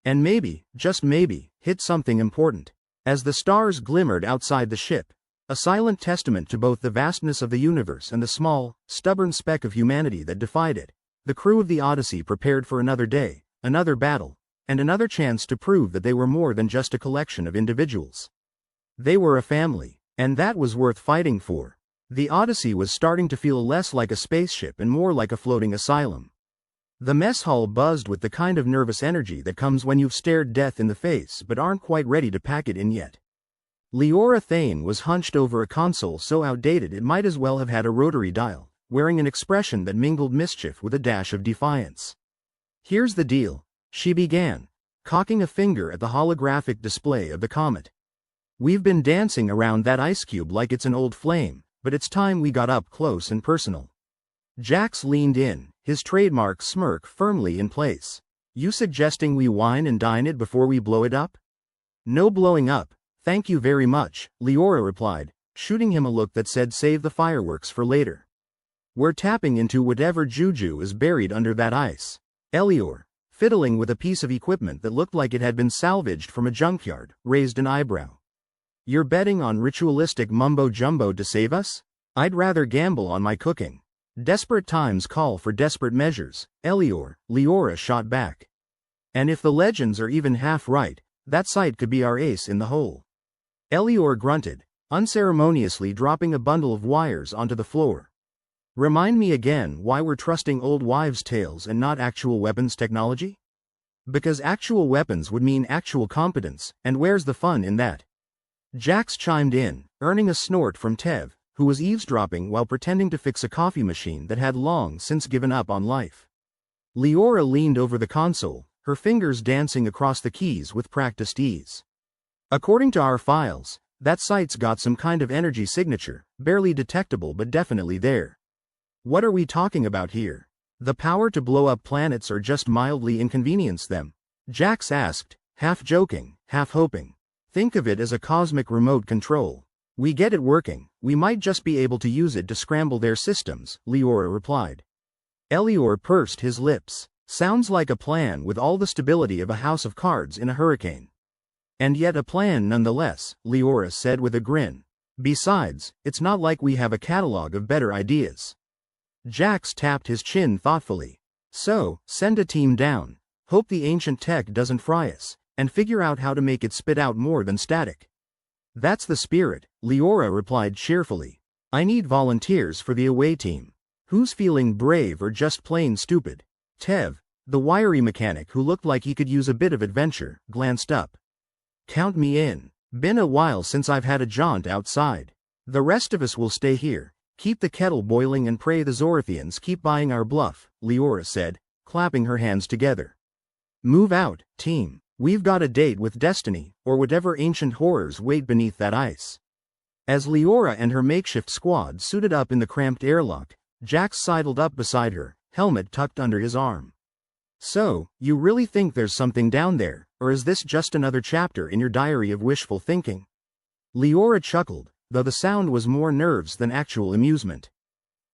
And maybe, just maybe, hit something important. As the stars glimmered outside the ship, a silent testament to both the vastness of the universe and the small, stubborn speck of humanity that defied it, the crew of the Odyssey prepared for another day, another battle, and another chance to prove that they were more than just a collection of individuals. They were a family, and that was worth fighting for. The Odyssey was starting to feel less like a spaceship and more like a floating asylum. The mess hall buzzed with the kind of nervous energy that comes when you've stared death in the face but aren't quite ready to pack it in yet. Leora Thane was hunched over a console so outdated it might as well have had a rotary dial, wearing an expression that mingled mischief with a dash of defiance. "Here's the deal," she began, cocking a finger at the holographic display of the comet. "We've been dancing around that ice cube like it's an old flame, but it's time we got up close and personal." Jax leaned in, his trademark smirk firmly in place. "You suggesting we wine and dine it before we blow it up?" "No blowing up, thank you very much," Leora replied, shooting him a look that said save the fireworks for later. "We're tapping into whatever juju is buried under that ice." Elior, fiddling with a piece of equipment that looked like it had been salvaged from a junkyard, raised an eyebrow. "You're betting on ritualistic mumbo-jumbo to save us? I'd rather gamble on my cooking." "Desperate times call for desperate measures, Elior," Leora shot back. "And if the legends are even half right, that site could be our ace in the hole." Elior grunted, unceremoniously dropping a bundle of wires onto the floor. "Remind me again why we're trusting old wives' tales and not actual weapons technology?" "Because actual weapons would mean actual competence, and where's the fun in that?" Jax chimed in, earning a snort from Tev, who was eavesdropping while pretending to fix a coffee machine that had long since given up on life. Leora leaned over the console, her fingers dancing across the keys with practiced ease. "According to our files, that site's got some kind of energy signature, barely detectable but definitely there. What are we talking about here? The power to blow up planets or just mildly inconvenience them?" Jax asked, half joking, half hoping. "Think of it as a cosmic remote control. We get it working, we might just be able to use it to scramble their systems," Leora replied. Elior pursed his lips. "Sounds like a plan with all the stability of a house of cards in a hurricane." "And yet a plan nonetheless," Leora said with a grin. "Besides, it's not like we have a catalog of better ideas." Jax tapped his chin thoughtfully. "So, send a team down. Hope the ancient tech doesn't fry us, and figure out how to make it spit out more than static." "That's the spirit," Leora replied cheerfully. "I need volunteers for the away team. Who's feeling brave or just plain stupid?" Tev, the wiry mechanic who looked like he could use a bit of adventure, glanced up. "Count me in. Been a while since I've had a jaunt outside. The rest of us will stay here, keep the kettle boiling and pray the Zorathians keep buying our bluff," Leora said, clapping her hands together. "Move out, team. We've got a date with destiny, or whatever ancient horrors wait beneath that ice." As Leora and her makeshift squad suited up in the cramped airlock, Jax sidled up beside her, helmet tucked under his arm. "So, you really think there's something down there, or is this just another chapter in your diary of wishful thinking?" Leora chuckled, though the sound was more nerves than actual amusement.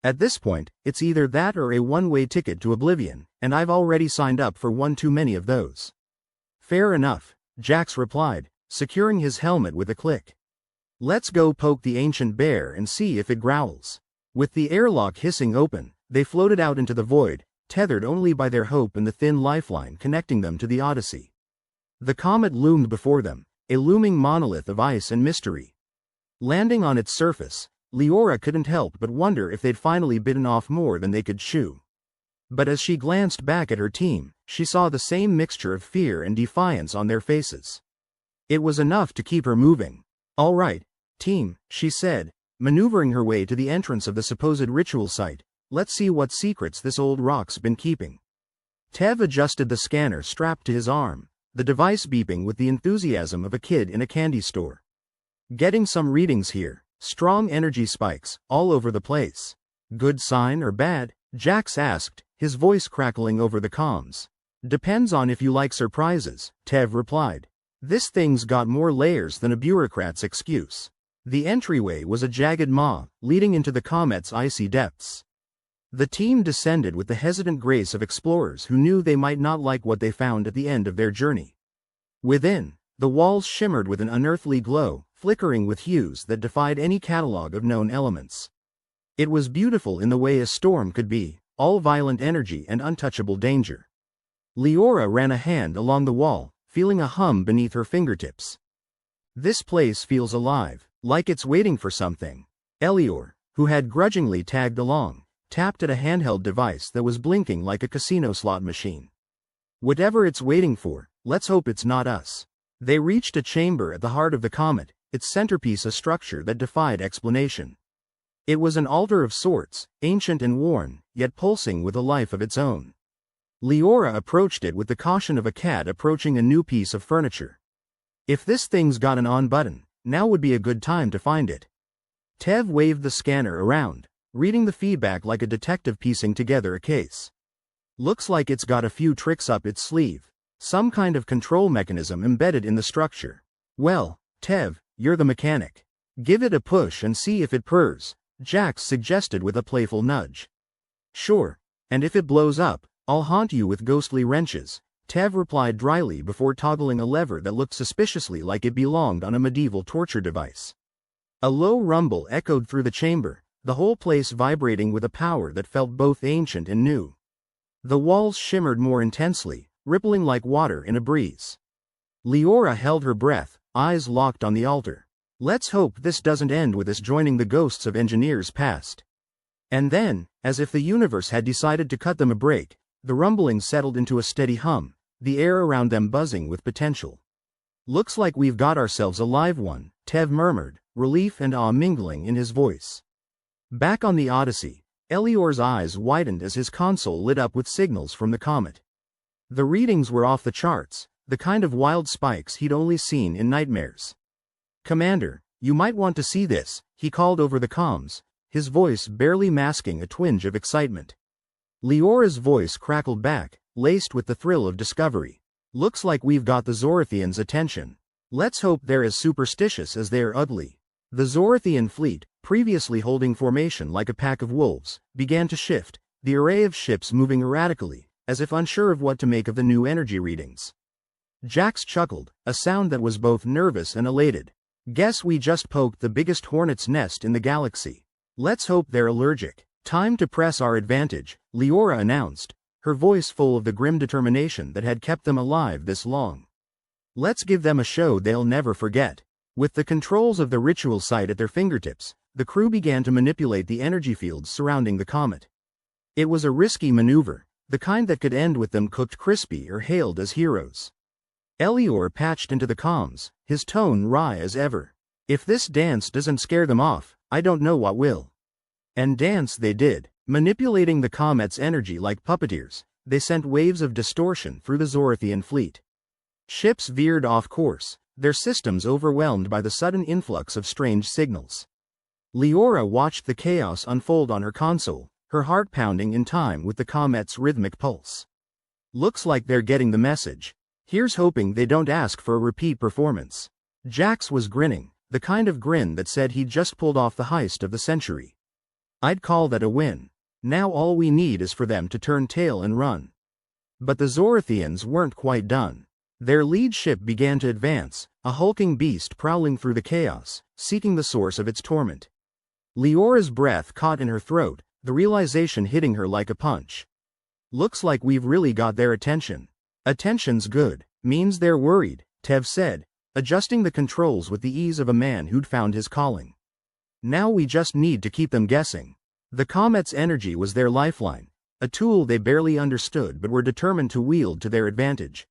"At this point, it's either that or a one-way ticket to oblivion, and I've already signed up for one too many of those." "Fair enough," Jax replied, securing his helmet with a click. "Let's go poke the ancient bear and see if it growls." With the airlock hissing open, they floated out into the void, tethered only by their hope and the thin lifeline connecting them to the Odyssey. The comet loomed before them, a looming monolith of ice and mystery. Landing on its surface, Leora couldn't help but wonder if they'd finally bitten off more than they could chew. But as she glanced back at her team, she saw the same mixture of fear and defiance on their faces. It was enough to keep her moving. "All right, team," she said, maneuvering her way to the entrance of the supposed ritual site. "Let's see what secrets this old rock's been keeping." Tev adjusted the scanner strapped to his arm, the device beeping with the enthusiasm of a kid in a candy store. "Getting some readings here. Strong energy spikes, all over the place." "Good sign or bad?" Jax asked, his voice crackling over the comms. "Depends on if you like surprises," Tev replied. "This thing's got more layers than a bureaucrat's excuse." The entryway was a jagged maw, leading into the comet's icy depths. The team descended with the hesitant grace of explorers who knew they might not like what they found at the end of their journey. Within, the walls shimmered with an unearthly glow, flickering with hues that defied any catalog of known elements. It was beautiful in the way a storm could be, all violent energy and untouchable danger. Leora ran a hand along the wall, feeling a hum beneath her fingertips. "This place feels alive, like it's waiting for something." Elior, who had grudgingly tagged along, tapped at a handheld device that was blinking like a casino slot machine. "Whatever it's waiting for, let's hope it's not us." They reached a chamber at the heart of the comet, its centerpiece a structure that defied explanation. It was an altar of sorts, ancient and worn, yet pulsing with a life of its own. Leora approached it with the caution of a cat approaching a new piece of furniture. "If this thing's got an on button, now would be a good time to find it." Tev waved the scanner around, reading the feedback like a detective piecing together a case. "Looks like it's got a few tricks up its sleeve. Some kind of control mechanism embedded in the structure." "Well, Tev, you're the mechanic. Give it a push and see if it purrs," Jax suggested with a playful nudge. "Sure, and if it blows up, I'll haunt you with ghostly wrenches," Tev replied dryly before toggling a lever that looked suspiciously like it belonged on a medieval torture device. A low rumble echoed through the chamber, the whole place vibrating with a power that felt both ancient and new. The walls shimmered more intensely, rippling like water in a breeze. Leora held her breath, eyes locked on the altar. "Let's hope this doesn't end with us joining the ghosts of engineers past." And then, as if the universe had decided to cut them a break, the rumbling settled into a steady hum, the air around them buzzing with potential. "Looks like we've got ourselves a live one," Tev murmured, relief and awe mingling in his voice. Back on the Odyssey, Elior's eyes widened as his console lit up with signals from the comet. The readings were off the charts, the kind of wild spikes he'd only seen in nightmares. "Commander, you might want to see this," he called over the comms, his voice barely masking a twinge of excitement. Leora's voice crackled back, laced with the thrill of discovery. "Looks like we've got the Zorathians' attention. Let's hope they're as superstitious as they are ugly." The Zorathian fleet, previously holding formation like a pack of wolves, began to shift, the array of ships moving erratically, as if unsure of what to make of the new energy readings. Jax chuckled, a sound that was both nervous and elated. "Guess we just poked the biggest hornet's nest in the galaxy. Let's hope they're allergic." "Time to press our advantage," Leora announced, her voice full of the grim determination that had kept them alive this long. "Let's give them a show they'll never forget." With the controls of the ritual site at their fingertips, the crew began to manipulate the energy fields surrounding the comet. It was a risky maneuver, the kind that could end with them cooked crispy or hailed as heroes. Elior patched into the comms, his tone wry as ever. "If this dance doesn't scare them off, I don't know what will." And dance they did, manipulating the comet's energy like puppeteers. They sent waves of distortion through the Zorathian fleet. Ships veered off course, their systems overwhelmed by the sudden influx of strange signals. Leora watched the chaos unfold on her console, her heart pounding in time with the comet's rhythmic pulse. "Looks like they're getting the message. Here's hoping they don't ask for a repeat performance." Jax was grinning, the kind of grin that said he'd just pulled off the heist of the century. "I'd call that a win. Now all we need is for them to turn tail and run." But the Zorathians weren't quite done. Their lead ship began to advance, a hulking beast prowling through the chaos, seeking the source of its torment. Leora's breath caught in her throat, the realization hitting her like a punch. "Looks like we've really got their attention." "Attention's good, means they're worried," Tev said, adjusting the controls with the ease of a man who'd found his calling. Now we just need to keep them guessing. The Comet's energy was their lifeline, a tool they barely understood but were determined to wield to their advantage.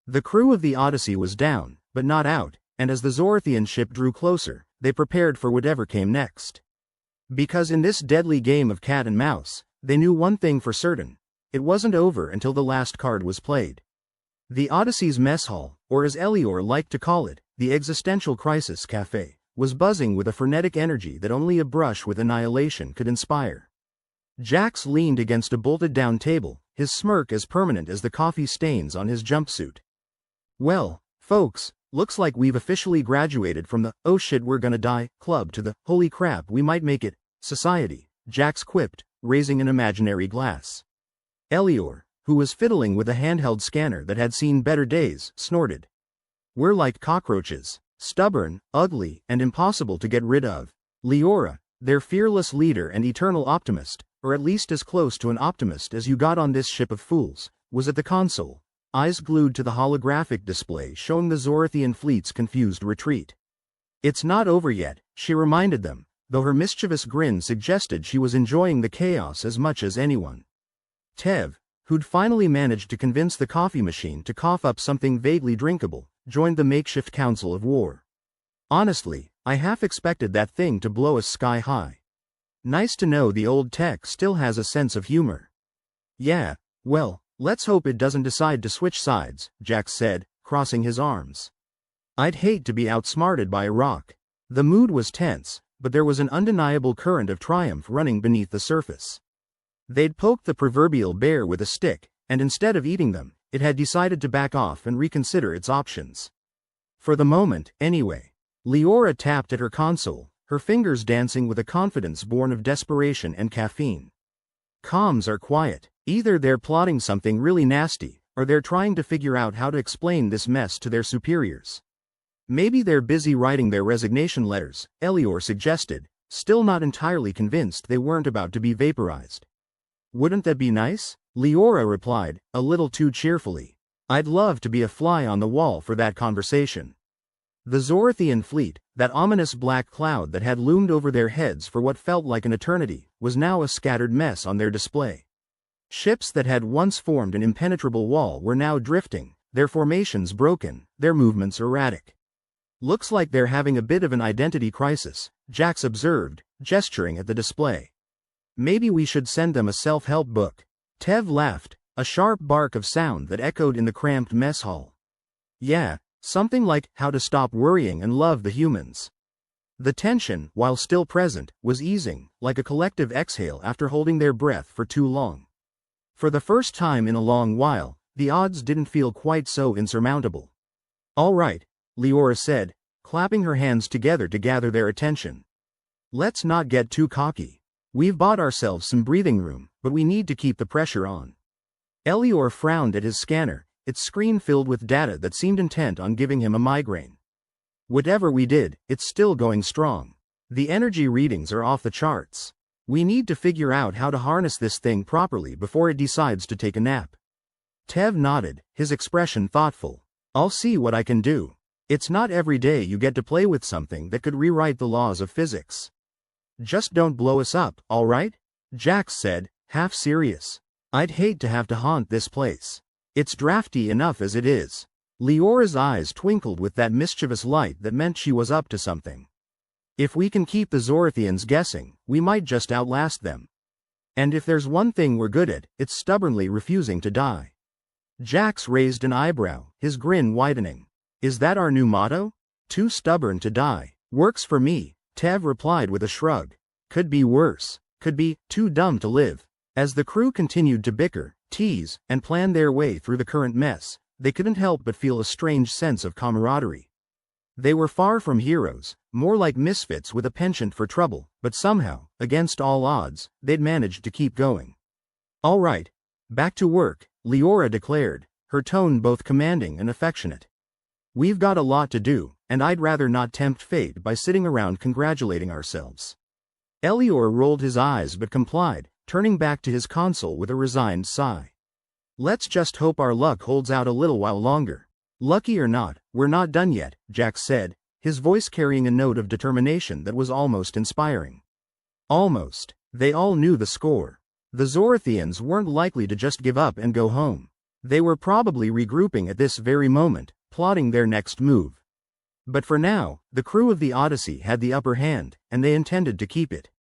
The crew of the Odyssey was down, but not out, and as the Zorathian ship drew closer, they prepared for whatever came next. Because in this deadly game of cat and mouse, they knew one thing for certain: it wasn't over until the last card was played. The Odyssey's mess hall, or as Elior liked to call it, the Existential Crisis Cafe, was buzzing with a frenetic energy that only a brush with annihilation could inspire. Jax leaned against a bolted-down table, his smirk as permanent as the coffee stains on his jumpsuit. "Well, folks, looks like we've officially graduated from the 'oh shit we're gonna die' club to the 'holy crap we might make it' society," Jax quipped, raising an imaginary glass. Elior, who was fiddling with a handheld scanner that had seen better days, snorted. "We're like cockroaches, stubborn, ugly, and impossible to get rid of." Leora, their fearless leader and eternal optimist, or at least as close to an optimist as you got on this ship of fools, was at the console, eyes glued to the holographic display showing the Zorathian fleet's confused retreat. "It's not over yet," she reminded them, though her mischievous grin suggested she was enjoying the chaos as much as anyone. Tev, who'd finally managed to convince the coffee machine to cough up something vaguely drinkable, joined the makeshift Council of War. "Honestly, I half expected that thing to blow us sky high. Nice to know the old tech still has a sense of humor." "Yeah, well, let's hope it doesn't decide to switch sides," Jax said, crossing his arms. "I'd hate to be outsmarted by a rock." The mood was tense, but there was an undeniable current of triumph running beneath the surface. They'd poked the proverbial bear with a stick, and instead of eating them, it had decided to back off and reconsider its options. For the moment, anyway. Leora tapped at her console, her fingers dancing with a confidence born of desperation and caffeine. Comms are quiet. Either they're plotting something really nasty, or they're trying to figure out how to explain this mess to their superiors. "Maybe they're busy writing their resignation letters," Elior suggested, still not entirely convinced they weren't about to be vaporized. "Wouldn't that be nice?" Leora replied, a little too cheerfully. "I'd love to be a fly on the wall for that conversation." The Zorathian fleet, that ominous black cloud that had loomed over their heads for what felt like an eternity, was now a scattered mess on their display. Ships that had once formed an impenetrable wall were now drifting, their formations broken, their movements erratic. "Looks like they're having a bit of an identity crisis," Jax observed, gesturing at the display. "Maybe we should send them a self-help book." Tev laughed, a sharp bark of sound that echoed in the cramped mess hall. "Yeah, something like How to Stop Worrying and Love the Humans." The tension, while still present, was easing, like a collective exhale after holding their breath for too long. For the first time in a long while, the odds didn't feel quite so insurmountable. "All right," Leora said, clapping her hands together to gather their attention. "Let's not get too cocky. We've bought ourselves some breathing room, but we need to keep the pressure on." Elior frowned at his scanner, its screen filled with data that seemed intent on giving him a migraine. "Whatever we did, it's still going strong. The energy readings are off the charts. We need to figure out how to harness this thing properly before it decides to take a nap." Tev nodded, his expression thoughtful. "I'll see what I can do. It's not every day you get to play with something that could rewrite the laws of physics." "Just don't blow us up, all right?" Jax said, half serious. "I'd hate to have to haunt this place. It's drafty enough as it is." Leora's eyes twinkled with that mischievous light that meant she was up to something. "If we can keep the Zorathians guessing, we might just outlast them. And if there's one thing we're good at, it's stubbornly refusing to die." Jax raised an eyebrow, his grin widening. "Is that our new motto? Too stubborn to die." "Works for me," Tev replied with a shrug. "Could be worse. Could be too dumb to live." As the crew continued to bicker, tease, and plan their way through the current mess, they couldn't help but feel a strange sense of camaraderie. They were far from heroes, more like misfits with a penchant for trouble, but somehow, against all odds, they'd managed to keep going. "All right. Back to work," Leora declared, her tone both commanding and affectionate. "We've got a lot to do, and I'd rather not tempt fate by sitting around congratulating ourselves." Elior rolled his eyes but complied, turning back to his console with a resigned sigh. "Let's just hope our luck holds out a little while longer." "Lucky or not, we're not done yet," Jax said, his voice carrying a note of determination that was almost inspiring. Almost. They all knew the score. The Zorathians weren't likely to just give up and go home. They were probably regrouping at this very moment, plotting their next move. But for now, the crew of the Odyssey had the upper hand, and they intended to keep it.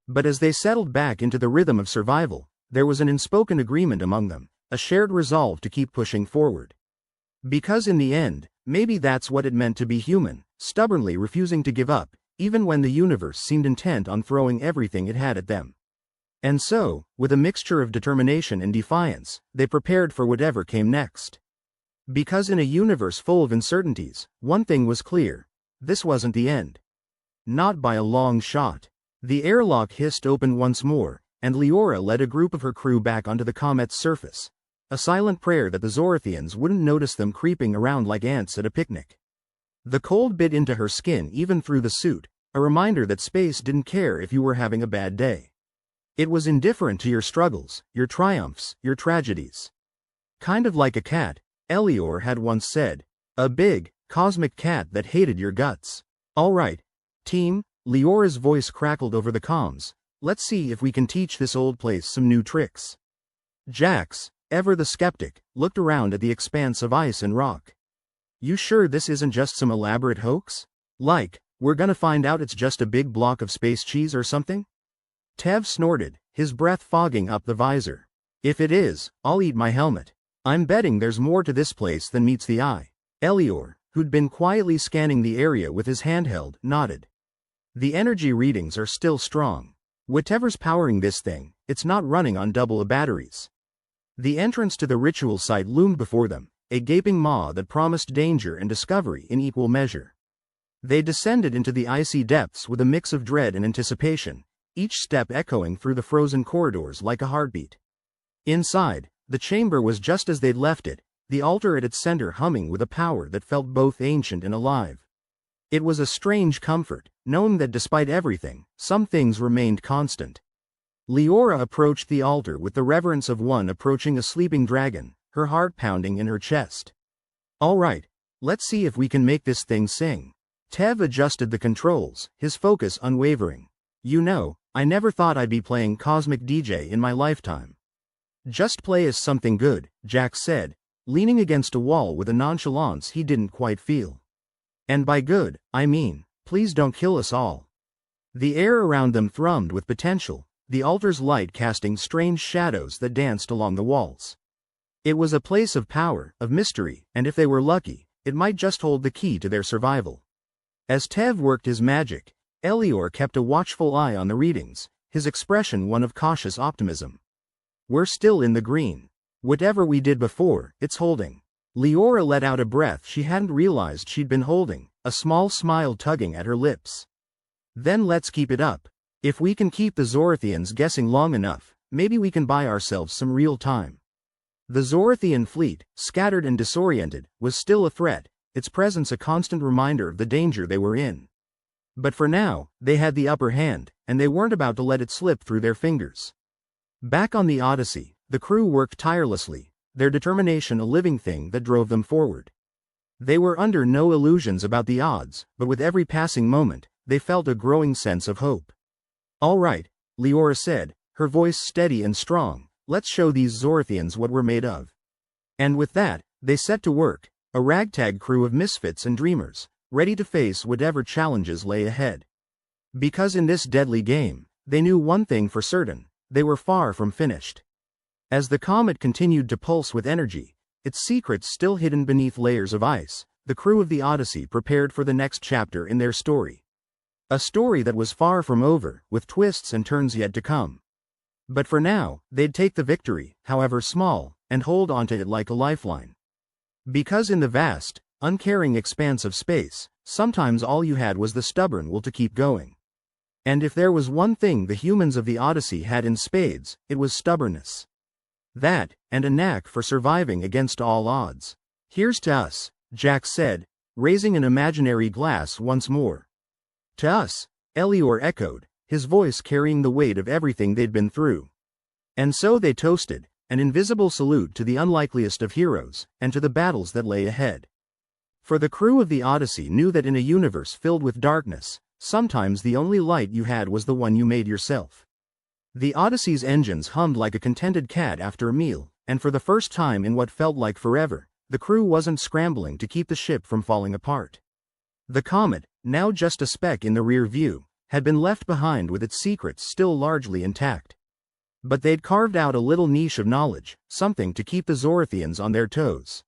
But as they settled back into the rhythm of survival, there was an unspoken agreement among them, a shared resolve to keep pushing forward. Because in the end, maybe that's what it meant to be human, stubbornly refusing to give up, even when the universe seemed intent on throwing everything it had at them. And so, with a mixture of determination and defiance, they prepared for whatever came next. Because in a universe full of uncertainties, one thing was clear: this wasn't the end. Not by a long shot. The airlock hissed open once more, and Leora led a group of her crew back onto the comet's surface, a silent prayer that the Zorathians wouldn't notice them creeping around like ants at a picnic. The cold bit into her skin even through the suit, a reminder that space didn't care if you were having a bad day. It was indifferent to your struggles, your triumphs, your tragedies. Kind of like a cat, Elior had once said. A big, cosmic cat that hated your guts. All right, team, Leora's voice crackled over the comms. Let's see if we can teach this old place some new tricks. Jax, ever the skeptic, looked around at the expanse of ice and rock. You sure this isn't just some elaborate hoax? Like, we're gonna find out it's just a big block of space cheese or something? Tev snorted, his breath fogging up the visor. If it is, I'll eat my helmet. I'm betting there's more to this place than meets the eye. Elior, who'd been quietly scanning the area with his handheld, nodded. The energy readings are still strong. Whatever's powering this thing, it's not running on double batteries. The entrance to the ritual site loomed before them, a gaping maw that promised danger and discovery in equal measure. They descended into the icy depths with a mix of dread and anticipation, each step echoing through the frozen corridors like a heartbeat. Inside, the chamber was just as they'd left it, the altar at its center humming with a power that felt both ancient and alive. It was a strange comfort, knowing that despite everything, some things remained constant. Leora approached the altar with the reverence of one approaching a sleeping dragon, her heart pounding in her chest. All right, let's see if we can make this thing sing. Tev adjusted the controls, his focus unwavering. You know, I never thought I'd be playing Cosmic DJ in my lifetime. Just play us something good, Jax said, leaning against a wall with a nonchalance he didn't quite feel. And by good, I mean, please don't kill us all. The air around them thrummed with potential, the altar's light casting strange shadows that danced along the walls. It was a place of power, of mystery, and if they were lucky, it might just hold the key to their survival. As Tev worked his magic, Elior kept a watchful eye on the readings, his expression one of cautious optimism. We're still in the green. Whatever we did before, it's holding. Leora let out a breath she hadn't realized she'd been holding, a small smile tugging at her lips. Then let's keep it up. If we can keep the Zorathians guessing long enough, maybe we can buy ourselves some real time. The Zorathian fleet, scattered and disoriented, was still a threat, its presence a constant reminder of the danger they were in. But for now, they had the upper hand, and they weren't about to let it slip through their fingers. Back on the Odyssey, the crew worked tirelessly, their determination a living thing that drove them forward. They were under no illusions about the odds, but with every passing moment, they felt a growing sense of hope. All right, Leora said, her voice steady and strong, let's show these Zorathians what we're made of. And with that, they set to work, a ragtag crew of misfits and dreamers, ready to face whatever challenges lay ahead. Because in this deadly game, they knew one thing for certain: they were far from finished. As the comet continued to pulse with energy, its secrets still hidden beneath layers of ice, the crew of the Odyssey prepared for the next chapter in their story. A story that was far from over, with twists and turns yet to come. But for now, they'd take the victory, however small, and hold onto it like a lifeline. Because in the vast, uncaring expanse of space, sometimes all you had was the stubborn will to keep going. And if there was one thing the humans of the Odyssey had in spades, it was stubbornness. That, and a knack for surviving against all odds. Here's to us, Jax said, raising an imaginary glass once more. To us, Elior echoed, his voice carrying the weight of everything they'd been through. And so they toasted, an invisible salute to the unlikeliest of heroes, and to the battles that lay ahead. For the crew of the Odyssey knew that in a universe filled with darkness, sometimes the only light you had was the one you made yourself. The Odyssey's engines hummed like a contented cat after a meal, and for the first time in what felt like forever, the crew wasn't scrambling to keep the ship from falling apart. The Comet, now just a speck in the rear view, had been left behind with its secrets still largely intact. But they'd carved out a little niche of knowledge, something to keep the Zorathians on their toes.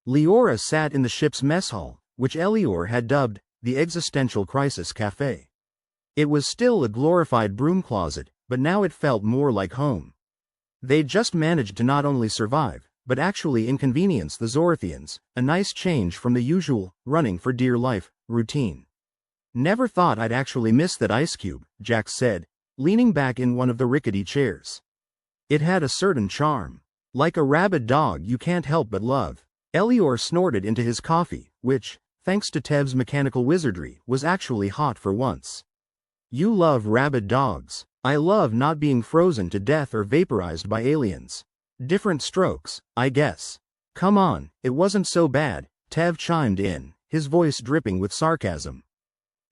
Leora sat in the ship's mess hall, which Elior had dubbed the Existential Crisis Café. It was still a glorified broom closet, but now it felt more like home. They'd just managed to not only survive, but actually inconvenience the Zorathians, a nice change from the usual, running for dear life, routine. Never thought I'd actually miss that ice cube, Jax said, leaning back in one of the rickety chairs. It had a certain charm. Like a rabid dog you can't help but love. Elior snorted into his coffee, which, thanks to Tev's mechanical wizardry, was actually hot for once. You love rabid dogs. I love not being frozen to death or vaporized by aliens. Different strokes, I guess. Come on, it wasn't so bad, Tev chimed in, his voice dripping with sarcasm.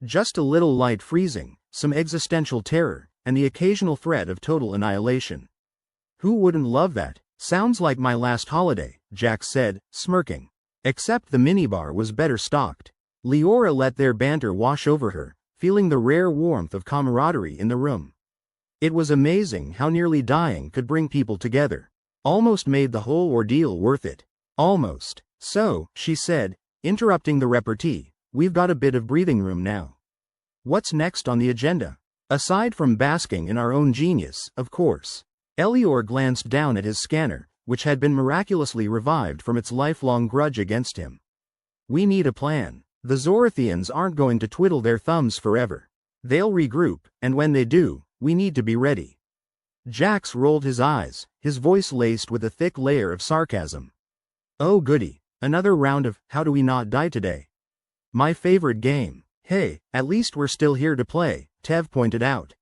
Just a little light freezing, some existential terror, and the occasional threat of total annihilation. Who wouldn't love that? Sounds like my last holiday, Jax said, smirking. Except the minibar was better stocked. Leora let their banter wash over her, feeling the rare warmth of camaraderie in the room. It was amazing how nearly dying could bring people together. Almost made the whole ordeal worth it. Almost. So, she said, interrupting the repartee, we've got a bit of breathing room now. What's next on the agenda? Aside from basking in our own genius, of course. Elior glanced down at his scanner, which had been miraculously revived from its lifelong grudge against him. We need a plan. The Zorathians aren't going to twiddle their thumbs forever. They'll regroup, and when they do, we need to be ready. Jax rolled his eyes, his voice laced with a thick layer of sarcasm. Oh goody, another round of how do we not die today? My favorite game. Hey, at least we're still here to play, Tev pointed out.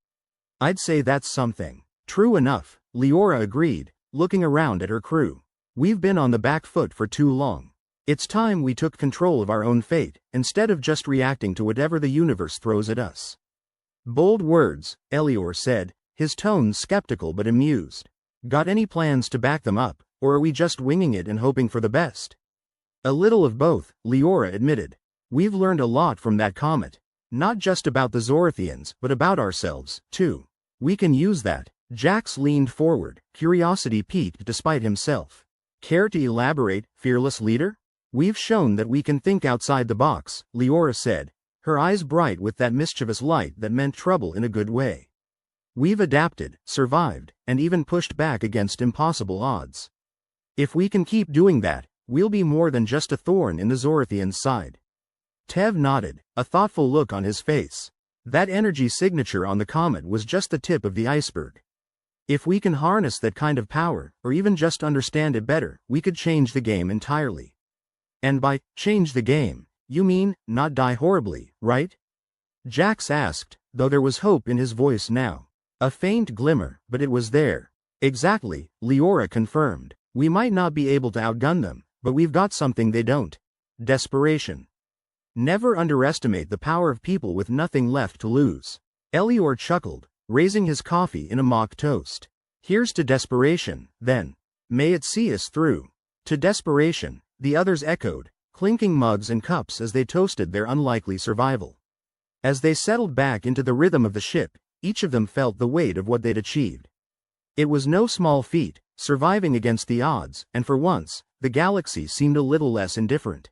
I'd say that's something. True enough, Leora agreed, looking around at her crew. We've been on the back foot for too long. It's time we took control of our own fate, instead of just reacting to whatever the universe throws at us. Bold words, Elior said, his tone skeptical but amused. Got any plans to back them up, or are we just winging it and hoping for the best? A little of both, Leora admitted. We've learned a lot from that comet. Not just about the Zorathians, but about ourselves, too. We can use that. Jax leaned forward, curiosity piqued despite himself. Care to elaborate, fearless leader? We've shown that we can think outside the box, Leora said, her eyes bright with that mischievous light that meant trouble in a good way. We've adapted, survived, and even pushed back against impossible odds. If we can keep doing that, we'll be more than just a thorn in the Zorathians' side. Tev nodded, a thoughtful look on his face. That energy signature on the comet was just the tip of the iceberg. If we can harness that kind of power, or even just understand it better, we could change the game entirely. And by change the game, you mean not die horribly, right? Jax asked, though there was hope in his voice now. A faint glimmer, but it was there. Exactly, Leora confirmed. We might not be able to outgun them, but we've got something they don't. Desperation. Never underestimate the power of people with nothing left to lose. Elior chuckled, raising his coffee in a mock toast. Here's to desperation, then. May it see us through. To desperation, the others echoed, clinking mugs and cups as they toasted their unlikely survival. As they settled back into the rhythm of the ship, each of them felt the weight of what they'd achieved. It was no small feat, surviving against the odds, and for once, the galaxy seemed a little less indifferent.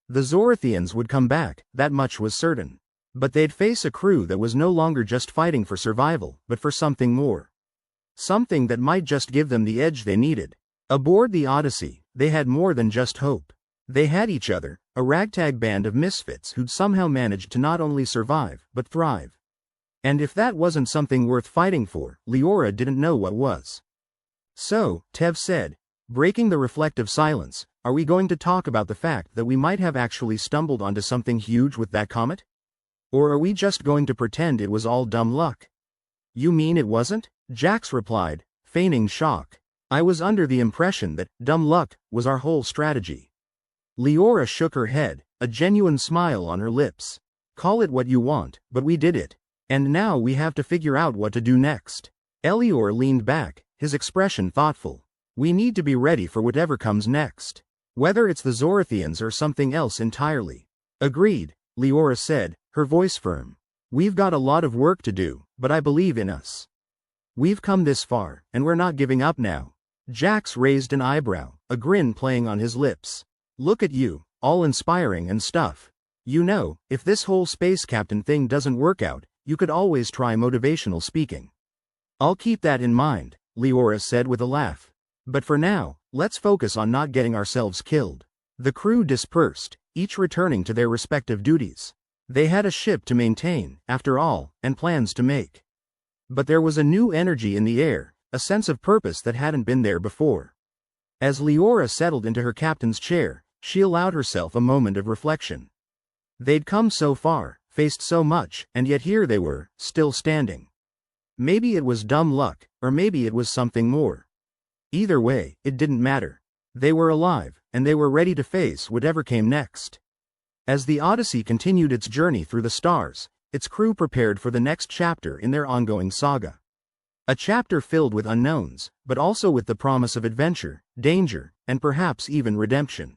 The Zorathians would come back, that much was certain. But they'd face a crew that was no longer just fighting for survival, but for something more. Something that might just give them the edge they needed. Aboard the Odyssey, they had more than just hope. They had each other, a ragtag band of misfits who'd somehow managed to not only survive, but thrive. And if that wasn't something worth fighting for, Leora didn't know what was. So, Tev said, breaking the reflective silence, are we going to talk about the fact that we might have actually stumbled onto something huge with that comet? Or are we just going to pretend it was all dumb luck? You mean it wasn't? Jax replied, feigning shock. I was under the impression that dumb luck was our whole strategy. Leora shook her head, a genuine smile on her lips. Call it what you want, but we did it. And now we have to figure out what to do next. Elior leaned back, his expression thoughtful. We need to be ready for whatever comes next. Whether it's the Zorathians or something else entirely. Agreed, Leora said, her voice firm. We've got a lot of work to do, but I believe in us. We've come this far, and we're not giving up now. Jax raised an eyebrow, a grin playing on his lips. Look at you, all inspiring and stuff. You know, if this whole space captain thing doesn't work out, you could always try motivational speaking. I'll keep that in mind, Leora said with a laugh. But for now, let's focus on not getting ourselves killed. The crew dispersed, each returning to their respective duties. They had a ship to maintain, after all, and plans to make. But there was a new energy in the air, a sense of purpose that hadn't been there before. As Leora settled into her captain's chair, she allowed herself a moment of reflection. They'd come so far, faced so much, and yet here they were, still standing. Maybe it was dumb luck, or maybe it was something more. Either way, it didn't matter. They were alive, and they were ready to face whatever came next. As the Odyssey continued its journey through the stars, its crew prepared for the next chapter in their ongoing saga. A chapter filled with unknowns, but also with the promise of adventure, danger, and perhaps even redemption.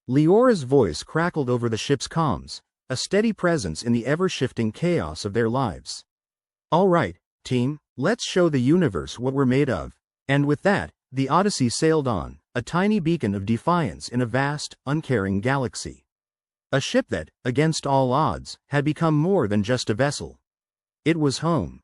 Leora's voice crackled over the ship's comms, a steady presence in the ever-shifting chaos of their lives. All right, team, let's show the universe what we're made of. And with that, the Odyssey sailed on, a tiny beacon of defiance in a vast, uncaring galaxy. A ship that, against all odds, had become more than just a vessel. It was home.